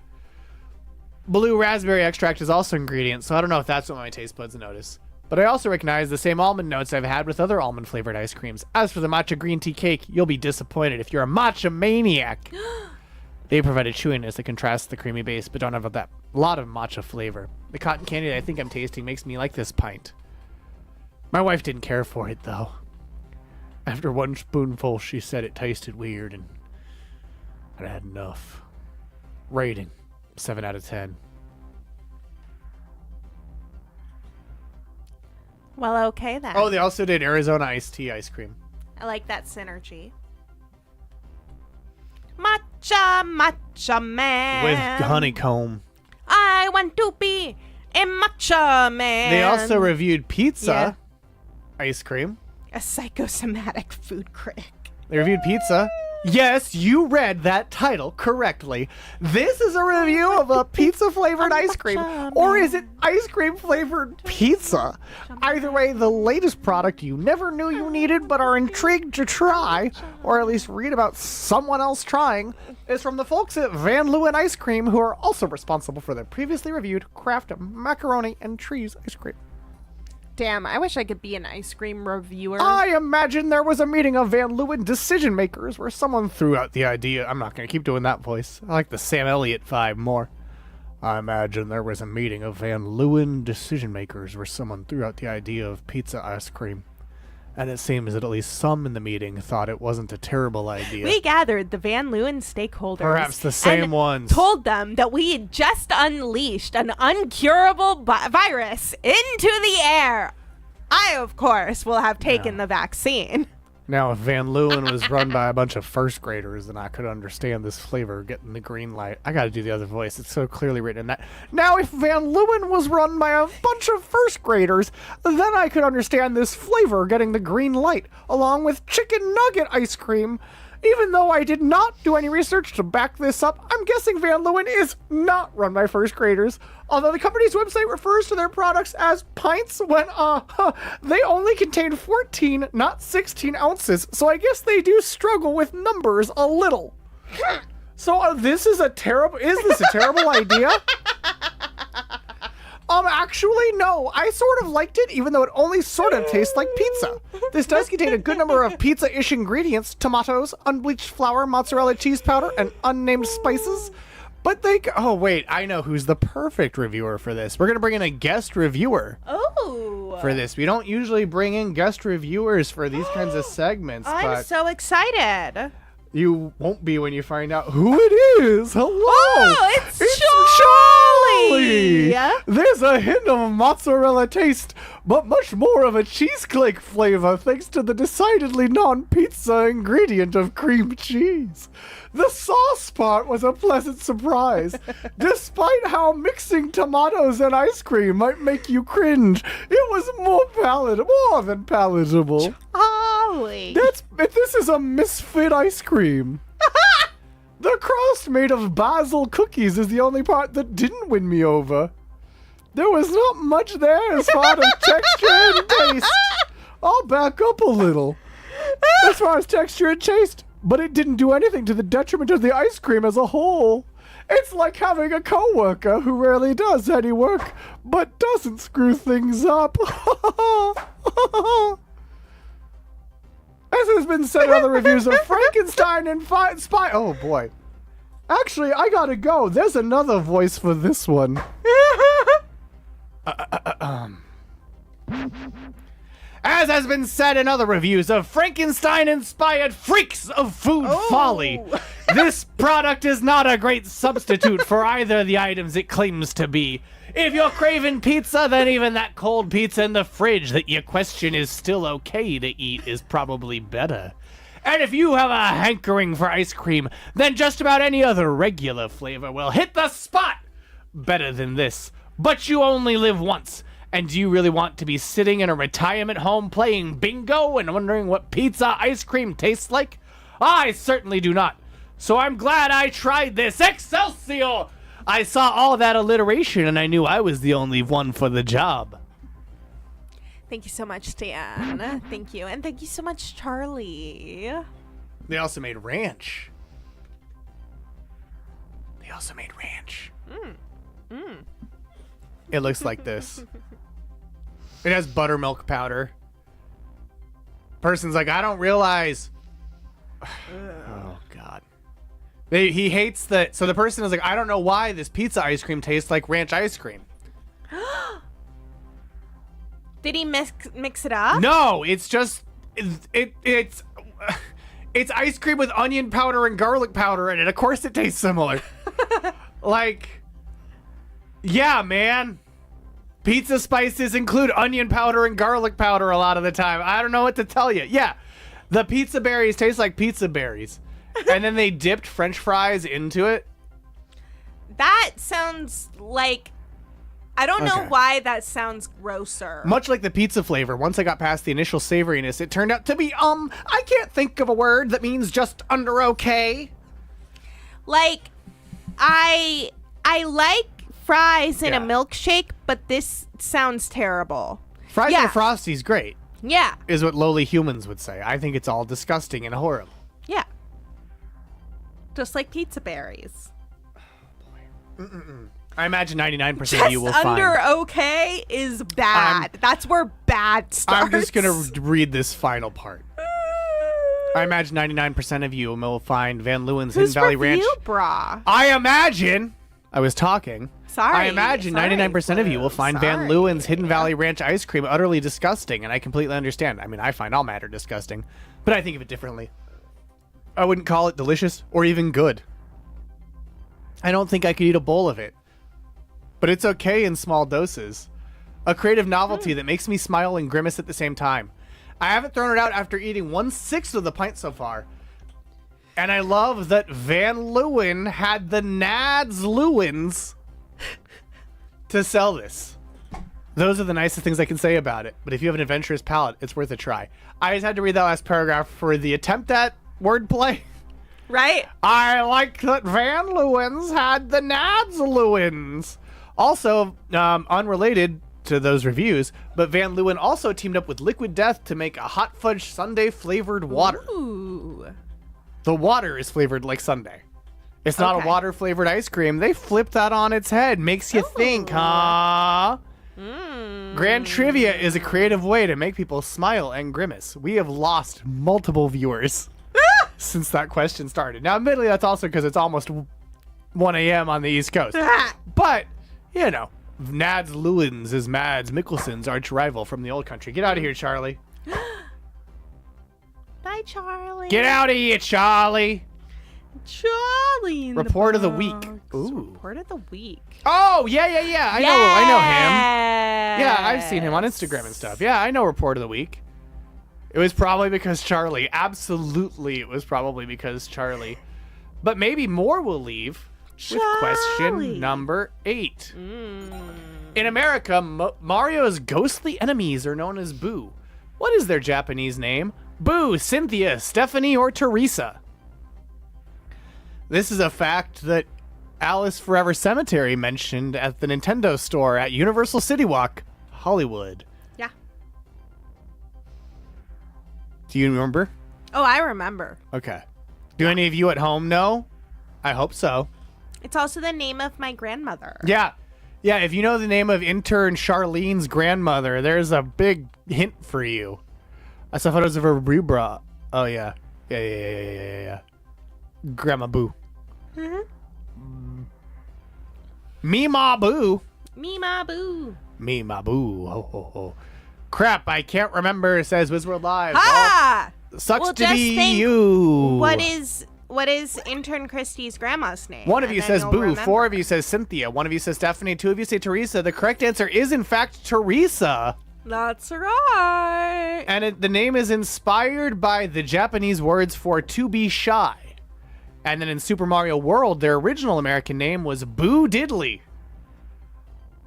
Blue raspberry extract is also an ingredient, so I don't know if that's what my taste buds notice. But I also recognize the same almond notes I've had with other almond-flavored ice creams. As for the matcha green tea cake, you'll be disappointed if you're a matcha maniac. They provide a chewiness that contrasts the creamy base, but don't have that lot of matcha flavor. The cotton candy that I think I'm tasting makes me like this pint. My wife didn't care for it, though. After one spoonful, she said it tasted weird, and I had enough. Rating, 7 out of 10. Well, okay then. Oh, they also did Arizona iced tea ice cream. I like that synergy. Matcha man. With honeycomb. I want to be a matcha man. They also reviewed pizza ice cream. A psychosomatic food critic. They reviewed pizza. Yes, you read that title correctly. This is a review of a pizza-flavored ice cream. Or is it ice cream-flavored pizza? Either way, the latest product you never knew you needed but are intrigued to try, or at least read about someone else trying, is from the folks at Van Leeuwen Ice Cream, who are also responsible for the previously reviewed Kraft Macaroni and Cheese ice cream. Damn, I wish I could be an ice cream reviewer. I imagine there was a meeting of Van Leeuwen decision makers where someone threw out the idea. I'm not going to keep doing that voice. I like the Sam Elliott vibe more. I imagine there was a meeting of Van Leeuwen decision makers where someone threw out the idea of pizza ice cream. And it seems that at least some in the meeting thought it wasn't a terrible idea. We gathered the Van Leeuwen stakeholders. Perhaps the same and ones. Told them that we had just unleashed an uncurable virus into the air. I, of course, will have taken the vaccine. Now, if Van Leeuwen was run by a bunch of first graders, then I could understand this flavor getting the green light. I gotta do the other voice. It's so clearly written in that. Now, if Van Leeuwen was run by a bunch of first graders, then I could understand this flavor getting the green light, along with chicken nugget ice cream. Even though I did not do any research to back this up, I'm guessing Van Leeuwen is not run by first graders. Although the company's website refers to their products as pints when, they only contain 14, not 16 ounces. So I guess they do struggle with numbers a little. So this is is this a terrible idea? Actually, no. I sort of liked it, even though it only sort of tastes like pizza. This does contain a good number of pizza-ish ingredients: tomatoes, unbleached flour, mozzarella cheese powder, and unnamed spices. But oh wait, I know who's the perfect reviewer for this. We're gonna bring in a guest reviewer. Oh. For this, we don't usually bring in guest reviewers for these kinds of segments. I'm so excited. You won't be when you find out who it is. Hello! Oh, it's Charlie! There's a hint of mozzarella taste, but much more of a cheesecake flavor thanks to the decidedly non-pizza ingredient of cream cheese. The sauce part was a pleasant surprise. Despite how mixing tomatoes and ice cream might make you cringe, it was more than palatable. Charlie! This is a misfit ice cream. The crust made of basil cookies is the only part that didn't win me over. There was not much there as far as texture and taste. I'll back up a little. As far as texture and taste, but it didn't do anything to the detriment of the ice cream as a whole. It's like having a coworker who rarely does any work, but doesn't screw things up. As has been said in other reviews of Frankenstein and Spy. Oh boy. Actually, I gotta go. There's another voice for this one. As has been said in other reviews of Frankenstein-inspired freaks of food folly, this product is not a great substitute for either of the items it claims to be. If you're craving pizza, then even that cold pizza in the fridge that you question is still okay to eat is probably better. And if you have a hankering for ice cream, then just about any other regular flavor will hit the spot better than this. But you only live once. And do you really want to be sitting in a retirement home playing bingo and wondering what pizza ice cream tastes like? I certainly do not. So I'm glad I tried this. Excelsior! I saw all that alliteration and I knew I was the only one for the job. Thank you so much, Stan. Thank you. And thank you so much, Charlie. They also made ranch. It looks like this. It has buttermilk powder. Person's like, I don't realize. Oh, God. He hates that. So the person is like, I don't know why this pizza ice cream tastes like ranch ice cream. Did he mix it up? No, it's just it's ice cream with onion powder and garlic powder in it. Of course it tastes similar. Like, yeah, man. Pizza spices include onion powder and garlic powder a lot of the time. I don't know what to tell you. Yeah, the pizza berries taste like pizza berries. And then they dipped French fries into it. That sounds like... I don't know why that sounds grosser. Much like the pizza flavor, once I got past the initial savoriness, it turned out to be, I can't think of a word that means just under okay. Like, I like fries in a milkshake, but this sounds terrible. Fries and Frosty's great. Yeah. Is what lowly humans would say. I think it's all disgusting and horrible. Yeah. Just like pizza berries. I imagine 99% of you will Just find. under okay is bad. That's where bad starts. I'm just going to read this final part. I imagine 99% of you will find Van Leeuwen's Hidden Valley Ranch. Brah? I imagine. I was talking. Sorry. I imagine 99% of you will find Van Leeuwen's Hidden Valley Ranch ice cream utterly disgusting, and I completely understand. I mean, I find all matter disgusting, but I think of it differently. I wouldn't call it delicious or even good. I don't think I could eat a bowl of it. But it's okay in small doses. A creative novelty that makes me smile and grimace at the same time. I haven't thrown it out after eating 1/6 of the pint so far. And I love that Van Leeuwen had the Nads Leeuwens to sell this. Those are the nicest things I can say about it. But if you have an adventurous palate, it's worth a try. I just had to read that last paragraph for the attempt at wordplay. Right? I like that Van Leeuwen's had the Nads Leeuwens. Also, unrelated to those reviews, but Van Leeuwen also teamed up with Liquid Death to make a hot fudge sundae flavored water. Ooh. The water is flavored like sundae. It's not a water flavored ice cream. They flipped that on its head. Makes you think, huh? Grand Trivia is a creative way to make people smile and grimace. We have lost multiple viewers since that question started. Now, admittedly, that's also because it's almost 1 a.m. on the East Coast. But, you know, Nads Leeuwens is Mads Mikkelsen's arch rival from the old country. Get out of here, Charlie. Bye, Charlie. Get out of here, Charlie. Charlie. In Report the of the week. box. Ooh. Report of the week. Oh, yeah. I know him. Yeah, I've seen him on Instagram and stuff. Yeah, I know Report of the Week. It was probably because Charlie. Absolutely, it was probably because Charlie. But maybe more will leave with question number 8. In America, Mario's ghostly enemies are known as Boo. What is their Japanese name? Boo, Cynthia, Stephanie, or Teresa? This is a fact that Alice Forever Cemetery mentioned at the Nintendo store at Universal City Walk, Hollywood. Yeah. Do you remember? Oh, I remember. Okay. Do any of you at home know? I hope so. It's also the name of my grandmother. Yeah. Yeah, if you know the name of intern Charlene's grandmother, there's a big hint for you. I saw photos of her rebra. Oh, yeah. Yeah. Grandma Boo. Me ma boo. Me ma boo. Me ma boo. Ho ho ho. Crap, I can't remember, says Wizworld Live. Ah! Well, sucks Well, to just be think, you. What is Intern Kristie's grandma's name? One of And you then says you'll Boo. remember. 4 of you says Cynthia. 1 of you says Stephanie. 2 of you say Teresa. The correct answer is, in fact, Teresa. That's right. And the name is inspired by the Japanese words for to be shy. And then in Super Mario World, their original American name was Boo Diddley.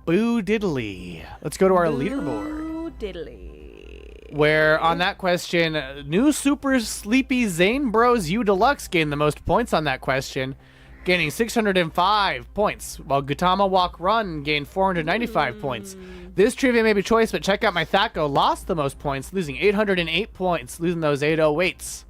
Boo Diddley. Let's go to our leaderboard. Boo diddly. Where on that question, new Super Sleepy Zane Bros U Deluxe gained the most points on that question. gaining 605 points, while Gautama Walk Run gained 495 points. This trivia may be choice, but check out my Thaco lost the most points, losing 808 points, losing those 808s.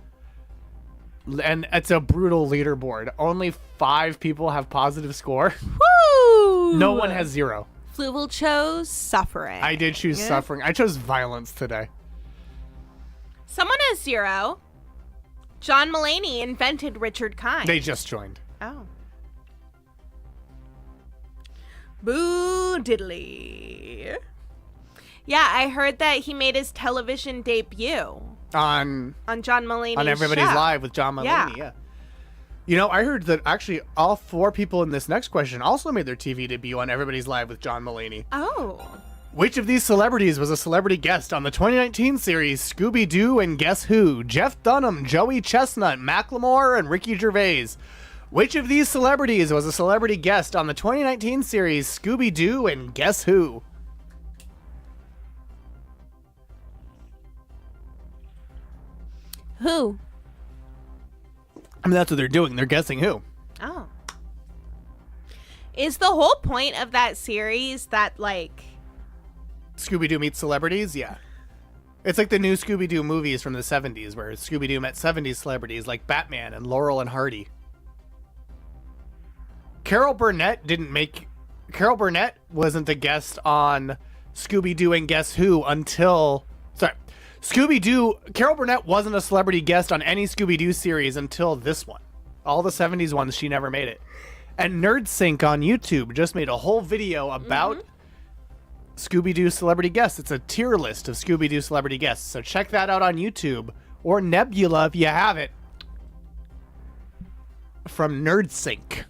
And it's a brutal leaderboard. Only 5 people have positive score. Woo! No one has 0. Fluval chose suffering. I did choose suffering. I chose violence today. Someone has 0. John Mulaney invented Richard Kind. They just joined. Oh. Boo diddly. Yeah, I heard that he made his television debut On John Mulaney's Everybody's show. Live with John Mulaney, yeah. You know, I heard that actually all 4 people in this next question also made their TV debut on Everybody's Live with John Mulaney. Oh. Which of these celebrities was a celebrity guest on the 2019 series Scooby-Doo and Guess Who? Jeff Dunham, Joey Chestnut, Macklemore, and Ricky Gervais. Which of these celebrities was a celebrity guest on the 2019 series Scooby-Doo and Guess Who? Who? I mean, that's what they're doing. They're guessing who. Oh. Is the whole point of that series that, like... Scooby-Doo meets celebrities? Yeah. It's like the new Scooby-Doo movies from the 70s, where Scooby-Doo met 70s celebrities like Batman and Laurel and Hardy. Carol Burnett wasn't a guest on Scooby-Doo and Guess Who until... Sorry. Carol Burnett wasn't a celebrity guest on any Scooby-Doo series until this one. All the 70s ones, she never made it. And NerdSync on YouTube just made a whole video about Scooby-Doo celebrity guests. It's a tier list of Scooby-Doo celebrity guests. So check that out on YouTube. Or Nebula if you have it. From NerdSync.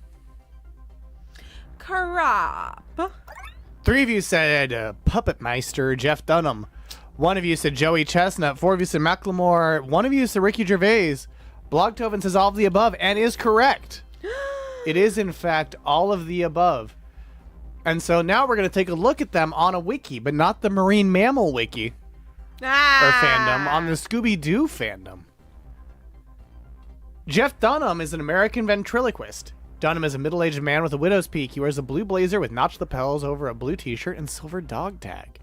Crop. 3 of you said Puppet Meister, Jeff Dunham. 1 of you said Joey Chestnut. 4 of you said Macklemore. 1 of you said Ricky Gervais. Blogtoven says all of the above and is correct. It is, in fact, all of the above. And so now we're going to take a look at them on a wiki, but not the marine mammal wiki or fandom, on the Scooby-Doo fandom. Jeff Dunham is an American ventriloquist. Dunham is a middle-aged man with a widow's peak. He wears a blue blazer with notched lapels over a blue t-shirt and silver dog tag.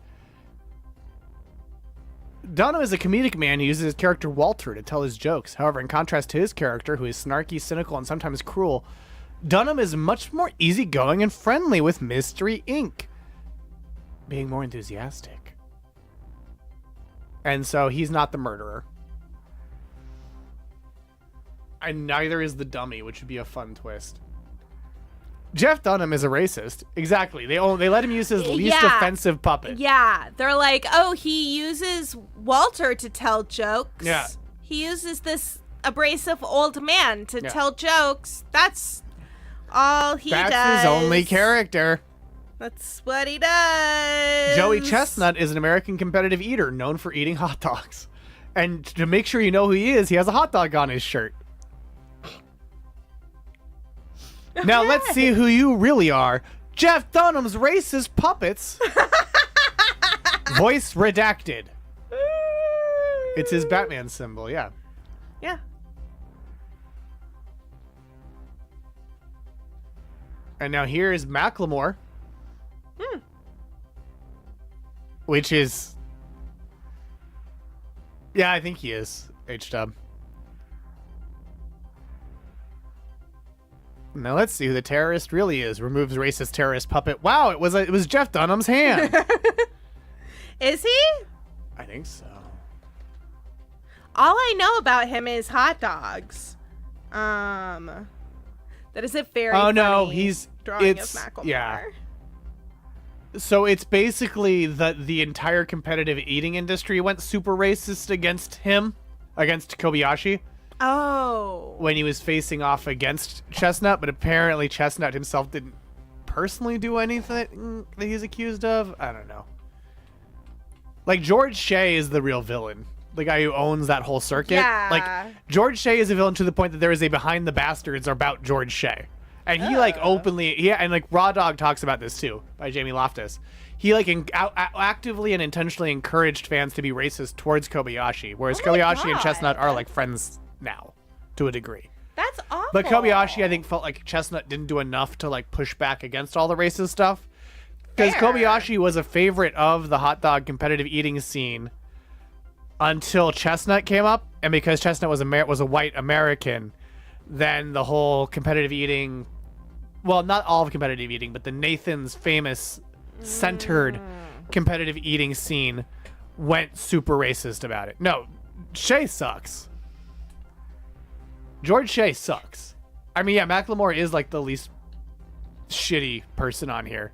Dunham is a comedic man who uses his character Walter to tell his jokes. However, in contrast to his character, who is snarky, cynical, and sometimes cruel, Dunham is much more easygoing and friendly with Mystery Inc., being more enthusiastic. And so he's not the murderer. And neither is the dummy, which would be a fun twist. Jeff Dunham is a racist. Exactly. They let him use his least offensive puppet. Yeah. They're like, oh, he uses Walter to tell jokes. Yeah. He uses this abrasive old man to tell jokes. That's all he does. That's his only character. That's what he does. Joey Chestnut is an American competitive eater known for eating hot dogs. And to make sure you know who he is, he has a hot dog on his shirt. Now let's see who you really are. Jeff Dunham's racist puppets. Voice redacted. It's his Batman symbol, yeah. Yeah. And now here is Macklemore. Which is... Yeah, I think he is. H-dub. Now let's see who the terrorist really is. Removes racist terrorist puppet. Wow, it was Jeff Dunham's hand. Is he? I think so. All I know about him is hot dogs. That is a very no, funny drawing of Macklemore. Yeah. So it's basically the entire competitive eating industry went super racist against him, against Kobayashi. Oh. When he was facing off against Chestnut, but apparently Chestnut himself didn't personally do anything that he's accused of. I don't know. Like, George Shea is the real villain. The guy who owns that whole circuit. Yeah. Like, George Shea is a villain to the point that there is a Behind the Bastards about George Shea. And he, like, openly... Yeah, and, like, Raw Dog talks about this, too, by Jamie Loftus. He, like, actively and intentionally encouraged fans to be racist towards Kobayashi, whereas Kobayashi and Chestnut are, like, friends now, to a degree. That's awful. But Kobayashi, I think, felt like Chestnut didn't do enough to like push back against all the racist stuff. Because Kobayashi was a favorite of the hot dog competitive eating scene until Chestnut came up, and because Chestnut was a white American, then the whole competitive eating, well, not all of competitive eating, but the Nathan's famous centered competitive eating scene went super racist about it. No, Shea sucks. George Shea sucks. I mean, yeah, Macklemore is like the least shitty person on here.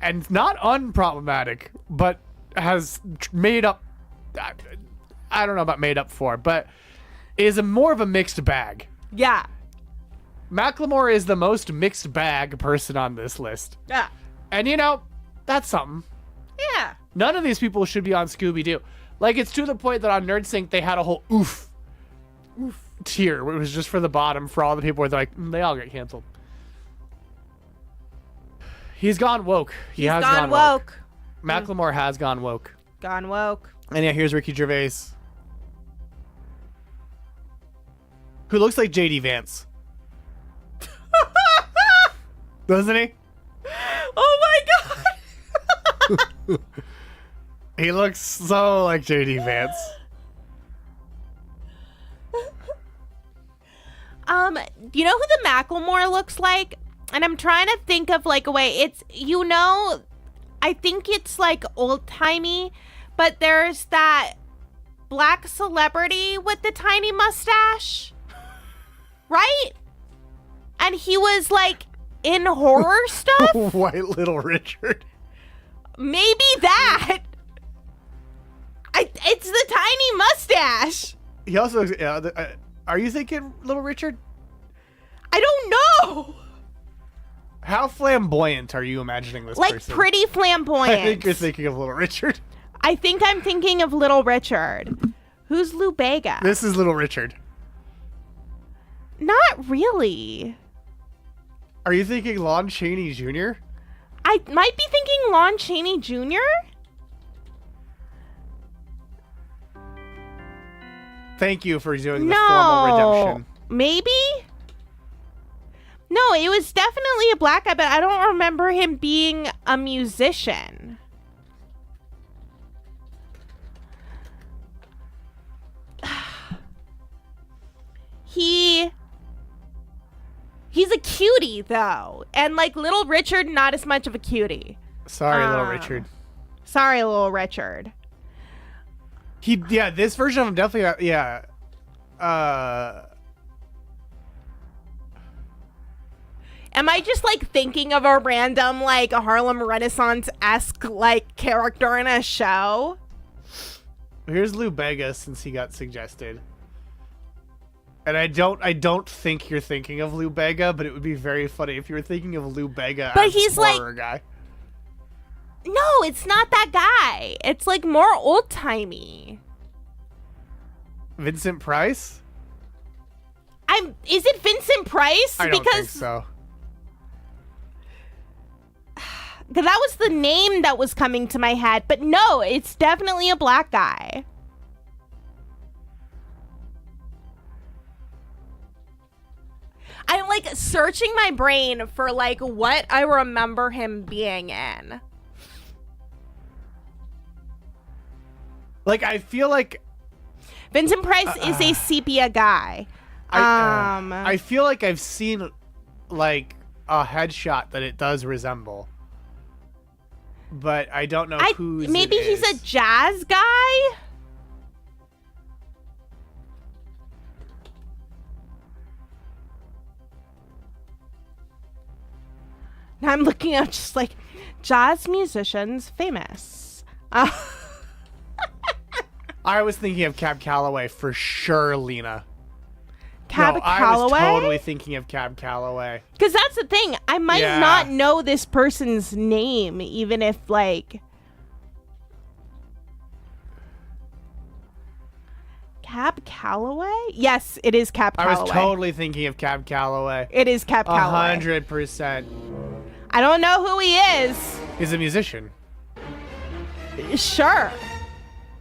And not unproblematic, but has made up, I don't know about made up for, but is more of a mixed bag. Yeah. Macklemore is the most mixed bag person on this list. Yeah. And you know, that's something. Yeah. None of these people should be on Scooby-Doo. Like, it's to the point that on NerdSync, they had a whole oof tier, where it was just for the bottom, for all the people where they're like, they all get canceled. He's gone woke. He's gone woke. Macklemore has gone woke. Gone woke. And yeah, here's Ricky Gervais, who looks like JD Vance. Doesn't he? Oh my god! He looks so like JD Vance. You know who the Macklemore looks like? And I'm trying to think of like a way. It's, you know, I think it's like old-timey, but there's that black celebrity with the tiny mustache. Right? And he was like in horror stuff? White Little Richard. Maybe that. It's the tiny mustache. He also, are you thinking Little Richard? I don't know. How flamboyant are you imagining this like person? Like pretty flamboyant. I think you're thinking of Little Richard. I think I'm thinking of Little Richard. Who's Lou Bega? This is Little Richard. Not really. Are you thinking Lon Chaney Jr.? I might be thinking Lon Chaney Jr.? Thank you for doing the formal redemption. Maybe? No, it was definitely a black guy, but I don't remember him being a musician. He's a cutie, though. And, like, Little Richard, not as much of a cutie. Sorry, Little Richard. Sorry, Little Richard. Yeah, this version of him definitely, yeah. Am I just, like, thinking of a random, like, a Harlem Renaissance-esque, like, character in a show? Here's Lou Bega, since he got suggested. And I don't think you're thinking of Lou Bega, but it would be very funny if you were thinking of Lou Bega but as he's horror like, guy. No, it's not that guy. It's like more old-timey. Vincent Price? Is it Vincent Price? I don't think so. Because that was the name that was coming to my head. But no, it's definitely a black guy. I'm like searching my brain for like what I remember him being in. Like, I feel like Vincent Price is a sepia guy. I feel like I've seen like a headshot that it does resemble, but I don't know who's. Maybe he's a jazz guy. Now I'm looking at just like jazz musicians famous. I was thinking of Cab Calloway for sure, Lena. Cab Calloway? I was totally thinking of Cab Calloway. Because that's the thing. I might not know this person's name, even if, like... Cab Calloway? Yes, it is Cab Calloway. I was totally thinking of Cab Calloway. It is Cab Calloway. 100%. I don't know who he is. He's a musician. Sure.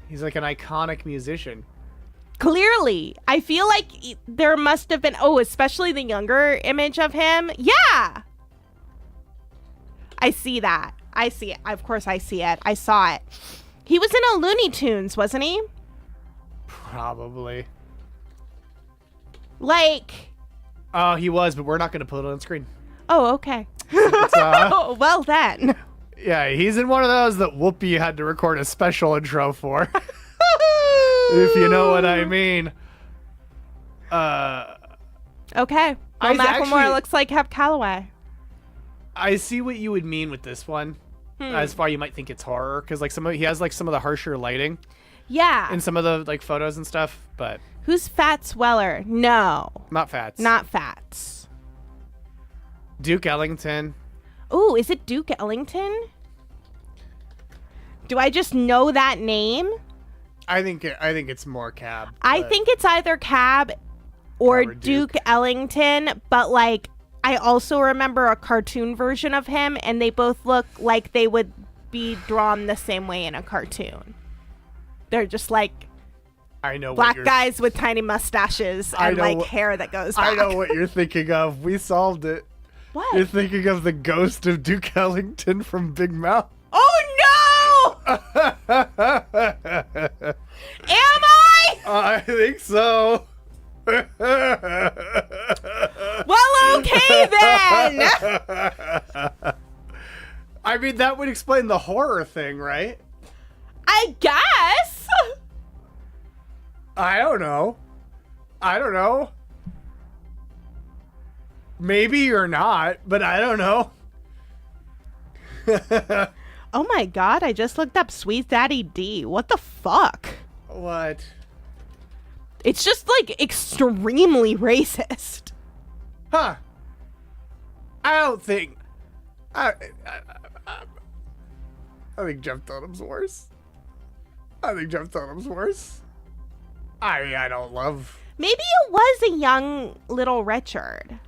He's like an iconic musician. Clearly. I feel like there must have been, especially the younger image of him. Yeah. I see that. I see it. Of course I see it. I saw it. He was in a Looney Tunes, wasn't he? Probably. Like. Oh, he was, but we're not going to put it on screen. Oh, okay. Well then. Yeah, he's in one of those that Whoopi had to record a special intro for. If you know what I mean. Okay. Well, Macklemore looks like Hep Calloway. I see what you would mean with this one. As far you might think it's horror, because like he has like some of the harsher lighting. Yeah. In some of the like photos and stuff, but. Who's Fats Weller? No. Not Fats. Not Fats. Duke Ellington. Ooh, is it Duke Ellington? Do I just know that name? I think it's more Cab. I think it's either Cab or Duke Ellington, but like I also remember a cartoon version of him, and they both look like they would be drawn the same way in a cartoon. They're just like black guys with tiny mustaches and like hair that goes back. I know what you're thinking of. We solved it. What? You're thinking of the ghost of Duke Ellington from Big Mouth. Oh no! Am I? I think so. Well, okay then. I mean, that would explain the horror thing, right? I guess. I don't know. Maybe or not, but I don't know. Oh my god, I just looked up Sweet Daddy D. What the fuck? What? It's just like extremely racist. Huh. I don't think. I think Jeff Dunham's worse. I don't love. Maybe it was a young little Richard.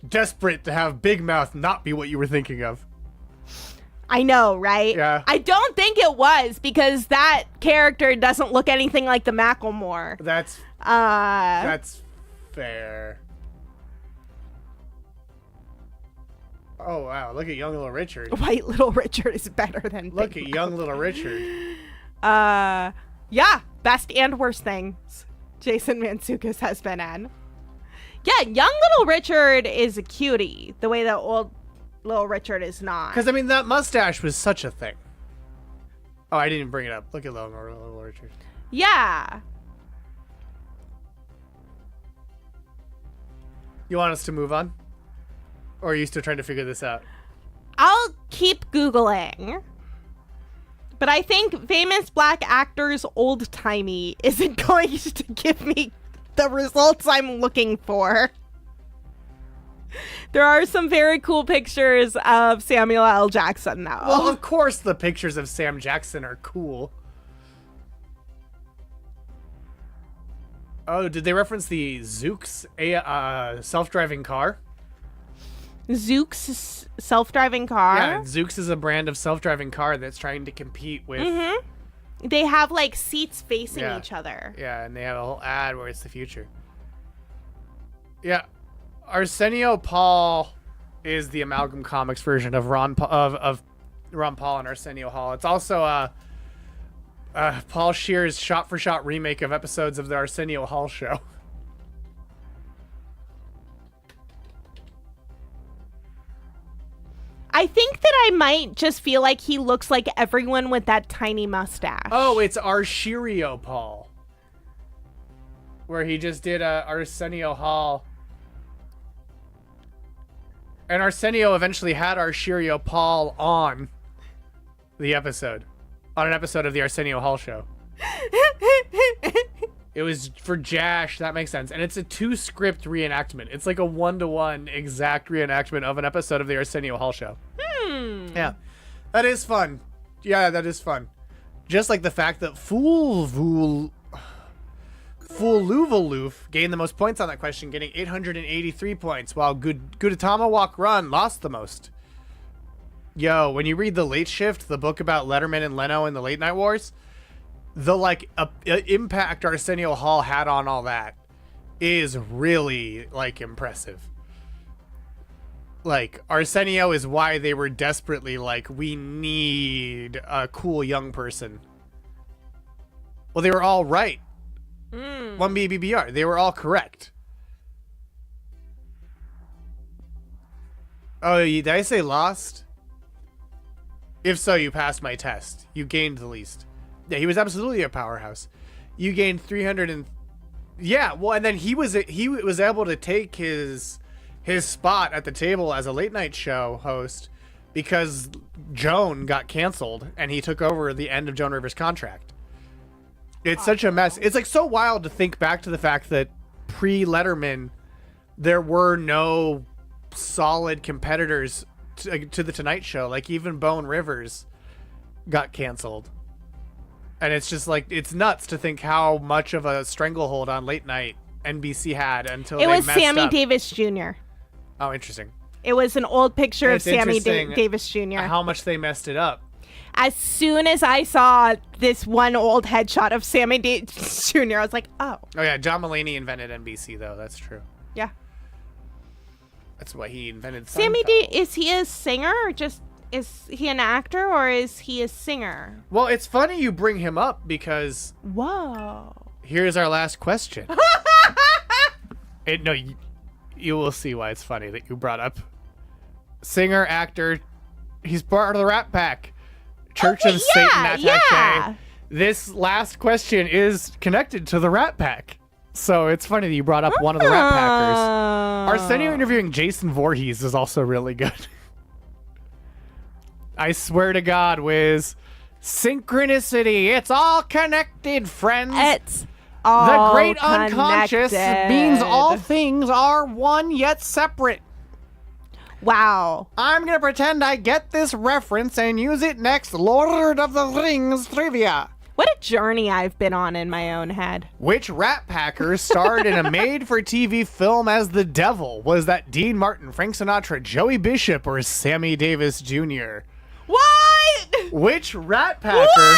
Desperate to have Big Mouth not be what you were thinking of. I know, right? Yeah. I don't think it was, because that character doesn't look anything like the Macklemore. That's fair. Oh wow, look at young little Richard. White little Richard is better than Look Big at young little Richard. Yeah, best and worst things Jason Mantzoukas has been in. Yeah, young little Richard is a cutie, the way that old little Richard is not. Because, I mean, that mustache was such a thing. Oh, I didn't bring it up. Look at little Richard. Yeah. You want us to move on? Or are you still trying to figure this out? I'll keep Googling. But I think famous black actors old-timey isn't going to give me the results I'm looking for. There are some very cool pictures of Samuel L. Jackson, though. Well, of course the pictures of Sam Jackson are cool. Oh, did they reference the Zooks self-driving car? Zooks self-driving car? Yeah, Zooks is a brand of self-driving car that's trying to compete with... Mm-hmm. They have, like, seats facing each other. Yeah, and they have a whole ad where it's the future. Yeah. Arsenio Paul is the Amalgam Comics version of Ron Paul and Arsenio Hall. It's also Paul Scheer's shot-for-shot remake of episodes of the Arsenio Hall show. I think that I might just feel like he looks like everyone with that tiny mustache. Oh, it's Arsenio Paul. Where he just did Arsenio Hall. And Arsenio eventually had Arsenio Paul on the episode. On an episode of the Arsenio Hall show. It was for Jash, that makes sense. And it's a 2-script reenactment. It's like a 1-to-1 exact reenactment of an episode of the Arsenio Hall show. Yeah. That is fun. Yeah, that is fun. Just like the fact that Fluval gained the most points on that question, getting 883 points, while Gudetama Walk Run lost the most. Yo, when you read The Late Shift, the book about Letterman and Leno in the Late Night Wars, the like impact Arsenio Hall had on all that is really like impressive. Like, Arsenio is why they were desperately like, we need a cool young person. Well, they were all right. 1BBBR. They were all correct. Oh, did I say lost? If so, you passed my test. You gained the least. Yeah, he was absolutely a powerhouse. You gained 300 and... Yeah, well, and then he was able to take his spot at the table as a late night show host because Joan got canceled and he took over the end of Joan Rivers' contract. It's such a mess. It's like so wild to think back to the fact that pre-Letterman, there were no solid competitors to the Tonight Show. Like even Joan Rivers got canceled. And it's just like, it's nuts to think how much of a stranglehold on late night NBC had until it they was messed Sammy up. Davis Jr. Oh, interesting. It was an old picture of It's Sammy interesting Davis Jr. How much they messed it up. As soon as I saw this one old headshot of Sammy Davis Jr., I was like, oh. Oh yeah, John Mulaney invented NBC though. That's true. Yeah. That's why he invented Sammy Seinfeld. is he a singer or just is he an actor or is he a singer? Well, it's funny you bring him up because Whoa. here's our last question. You will see why it's funny that you brought up singer, actor. He's part of the Rat Pack. Church of Satan attaché. Yeah. This last question is connected to the Rat Pack. So it's funny that you brought up one of the Rat Packers. Arsenio interviewing Jason Voorhees is also really good. I swear to God, Wiz. Synchronicity. It's all connected, friends. It's all the great unconscious connected. means all things are one yet separate. Wow. I'm going to pretend I get this reference and use it next Lord of the Rings trivia. What a journey I've been on in my own head. Which Rat Packer starred in a made-for-TV film as the Devil? Was that Dean Martin, Frank Sinatra, Joey Bishop, or Sammy Davis Jr.? What? Which Rat Packer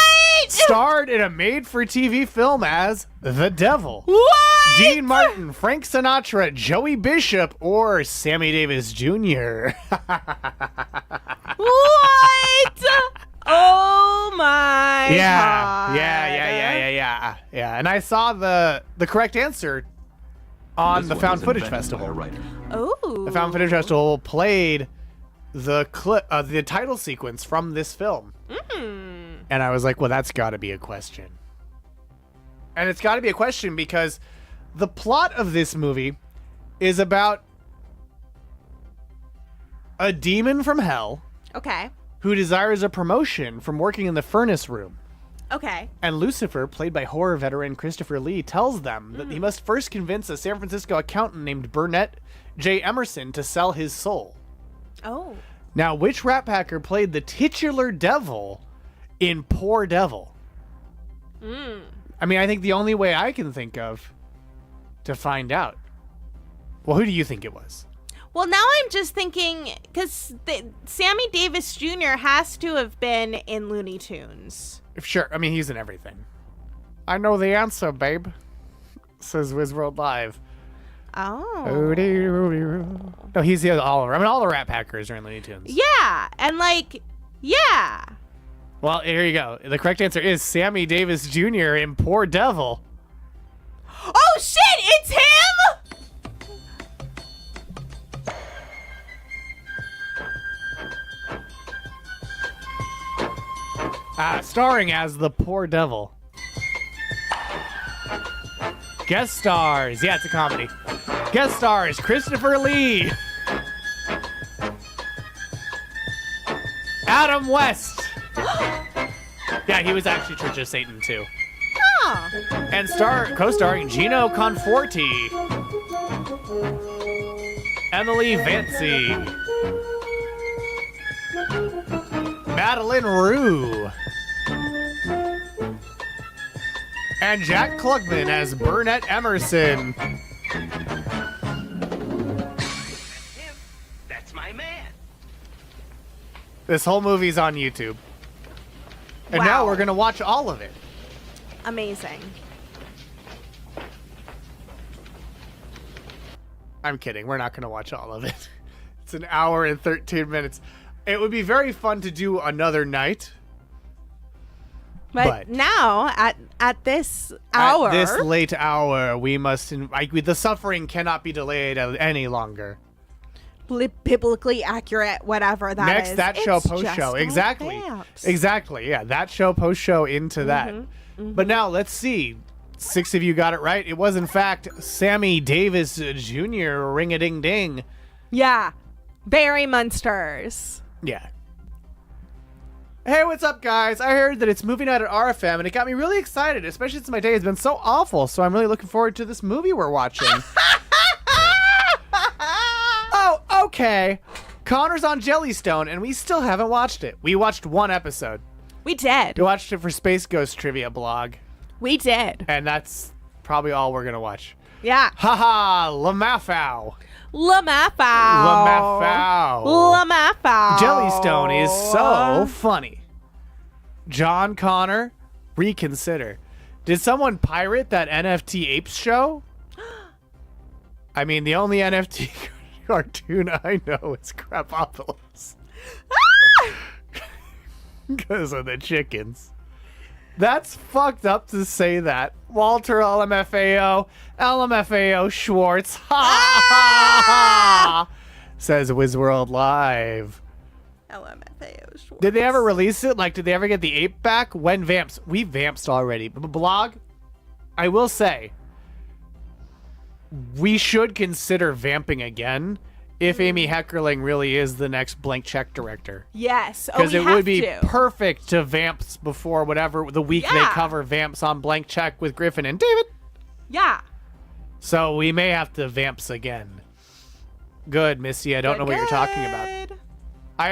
starred in a made-for-TV film as the Devil? What? Dean Martin, Frank Sinatra, Joey Bishop, or Sammy Davis Jr.? What? Oh my God. Yeah. And I saw the correct answer on the Found Footage Festival. Oh. The Found Footage Festival played the clip, the title sequence from this film. And I was like, well, that's got to be a question. And it's got to be a question because the plot of this movie is about a demon from hell Okay. who desires a promotion from working in the furnace room. Okay. And Lucifer, played by horror veteran Christopher Lee, tells them that he must first convince a San Francisco accountant named Burnett J. Emerson to sell his soul. Oh. Now, which Rat Packer played the titular devil in Poor Devil? I mean, I think the only way I can think of to find out. Well, who do you think it was? Well, now I'm just thinking, because Sammy Davis Jr. has to have been in Looney Tunes. Sure, I mean, he's in everything. I know the answer, babe, says Wizworld Live. Oh. No, he's the all. I mean, all the Rat Packers are in Looney Tunes. Yeah, and like, yeah. Well, here you go. The correct answer is Sammy Davis Jr. in Poor Devil. Oh shit, it's him? Starring as the Poor Devil. Guest stars. Yeah, it's a comedy. Guest stars Christopher Lee, Adam West. Yeah, he was actually Church of Satan too. Oh. And co-starring Gino Conforti, Emily Vancy, Madeline Rue, and Jack Klugman as Burnett Emerson. That's my man. This whole movie's on YouTube. And now we're going to watch all of it. Amazing. I'm kidding. We're not going to watch all of it. It's an hour and 13 minutes. It would be very fun to do another night. But now, at this hour... At this late hour, we must... the suffering cannot be delayed any longer. Biblically accurate, whatever that Next, is. that show, It's post-show. just Exactly. vamps. Exactly, yeah. That show, post-show into that. But now, let's see. 6 of you got it right. It was, in fact, Sammy Davis Jr. Ring-a-ding-ding. Yeah. Berry Monsters. Yeah. Hey, what's up, guys? I heard that it's movie night at RFM, and it got me really excited, especially since my day has been so awful, so I'm really looking forward to this movie we're watching. Oh, okay. Connor's on Jellystone, and we still haven't watched it. We watched one episode. We did. We watched it for Space Ghost Trivia blog, We did. and that's probably all we're going to watch. Yeah. Haha, Lamafau. Lamafau. Lamafau. Lamafau. Jellystone is so funny. John Connor, reconsider. Did someone pirate that NFT Apes show? I mean, the only NFT cartoon I know is Crapopolis. Because of the chickens. That's fucked up to say that. Walter LMFAO Schwartz. Ha ha ha! Says Wizworld Live. LMFAO Schwartz. Did they ever release it? Like, did they ever get the ape back? When Vamps? We Vampsed already. But blog, I will say, we should consider vamping again if Amy Heckerling really is the next blank check director. Yes. Oh, Because we it have would be to. perfect to Vamps before whatever the week they Yeah. cover Vamps on blank check with Griffin and David. Yeah. So we may have to Vamps again. Good, Missy. I don't know what you're talking about. Good. I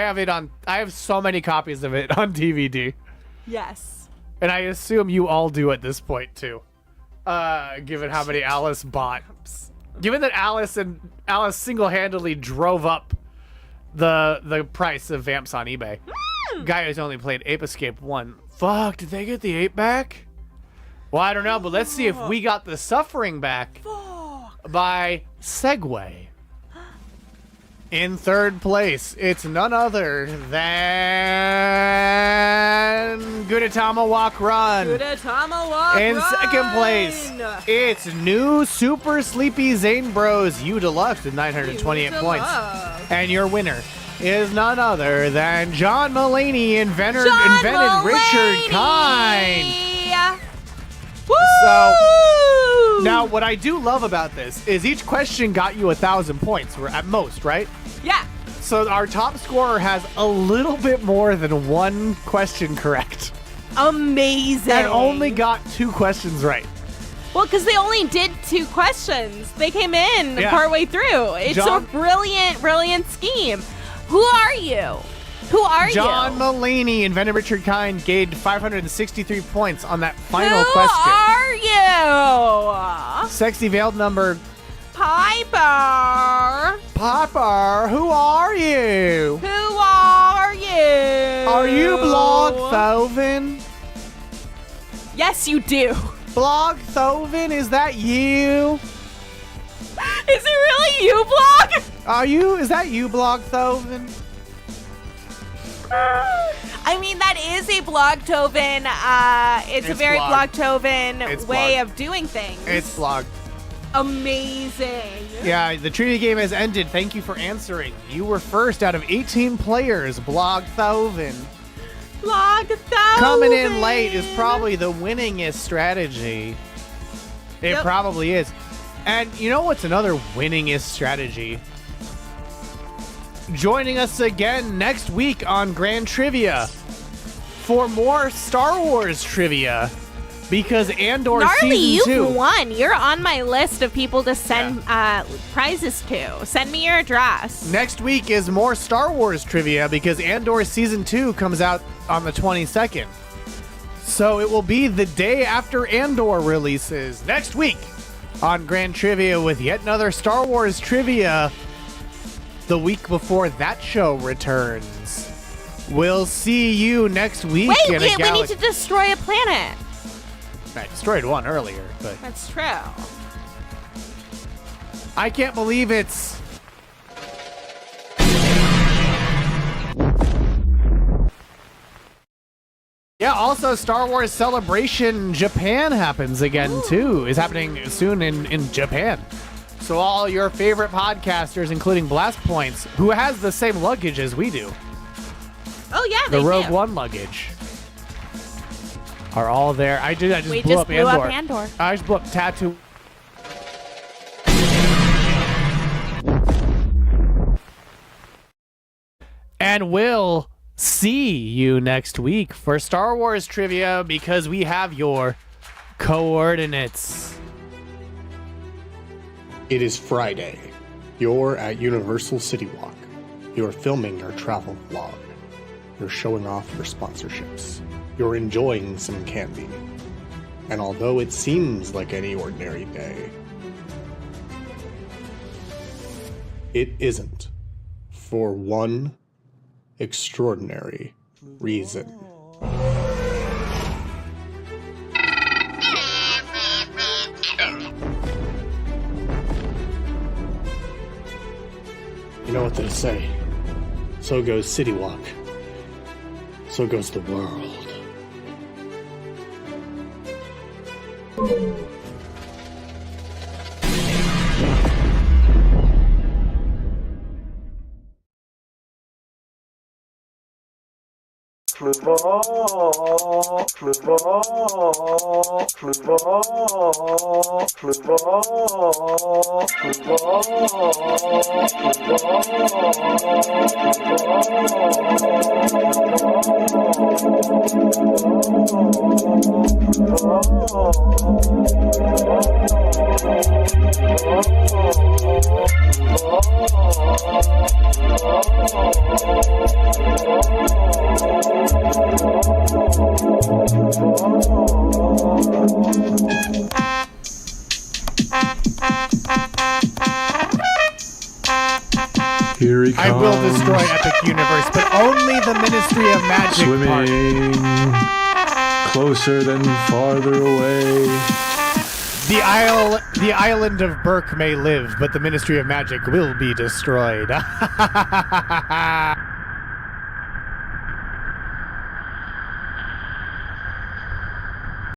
have so many copies of it on DVD. Yes. And I assume you all do at this point too. Given how many Alice bought. Given that Alice single-handedly drove up the price of Vamps on eBay. Guy who's only played Ape Escape 1. Fuck, did they get the ape back? Well, I don't know, but let's see if we got the suffering back by segue. In third place, it's none other than Gudetama Walk Run. Gudetama Walk In Run. second place, it's new Super Sleepy Zane Bros U Deluxe with 928 points. And your winner is none other than John Mulaney, invented Richard Kind. Woo! So, now what I do love about this is each question got you 1,000 points, at most, right? Yeah. So our top scorer has a little bit more than one question correct. Amazing. And only got 2 questions right. Well, because they only did 2 questions. They came in Yeah. partway through. It's John- a brilliant, brilliant scheme. Who are you? Who are John you? Mulaney, invented Richard Kind, gained 563 points on that final Who question. are you? Sexy veiled number Piper. Popper, who are you? Who are you? Are you Blog Thovin? Yes, you do. Blog Thovin, is that you? Is it really you, Blog? Is that you, Blog Thovin? I mean, that is a Blogtoven. It's a very Blog. Blogtoven It's way Blog. of doing things. It's Blog. Amazing. Yeah, the trivia game has ended. Thank you for answering. You were first out of 18 players, Blog Thovin. Blogtoven. Coming in late is probably the winningest strategy. It Yep. probably is. And you know what's another winningest strategy? Joining us again next week on Grand Trivia for more Star Wars trivia. Because Andor Gnarly, Season 2. you've won. You're on my list of people to send prizes to. Send me your address. Next week is more Star Wars trivia because Andor Season 2 comes out on the 22nd. So it will be the day after Andor releases next week on Grand Trivia with yet another Star Wars trivia the week before that show returns. We'll see you next week Wait, in a we need galaxy. to destroy a planet. I destroyed one earlier, but That's true. I can't believe it's... Yeah, also Star Wars Celebration Japan happens again, too. Is happening soon in Japan. So all your favorite podcasters, including Blast Points, who has the same luggage as we do, Oh yeah, the they Rogue do. One luggage, are all there. I just We blew just up blew Andor. up Andor. I just blew up Tattoo. And we'll see you next week for Star Wars trivia because we have your coordinates. It is Friday. You're at Universal City Walk. You're filming your travel vlog. You're showing off your sponsorships. You're enjoying some candy. And although it seems like any ordinary day, it isn't. For one extraordinary reason. You know what they say. So goes City Walk. So goes the world. Fluval, Fluval, Fluval, Fluval, Here he comes. I will destroy Epic Universe, but only the Ministry of Magic part. Swimming closer than farther away. The island of Burke may live, but the Ministry of Magic will be destroyed.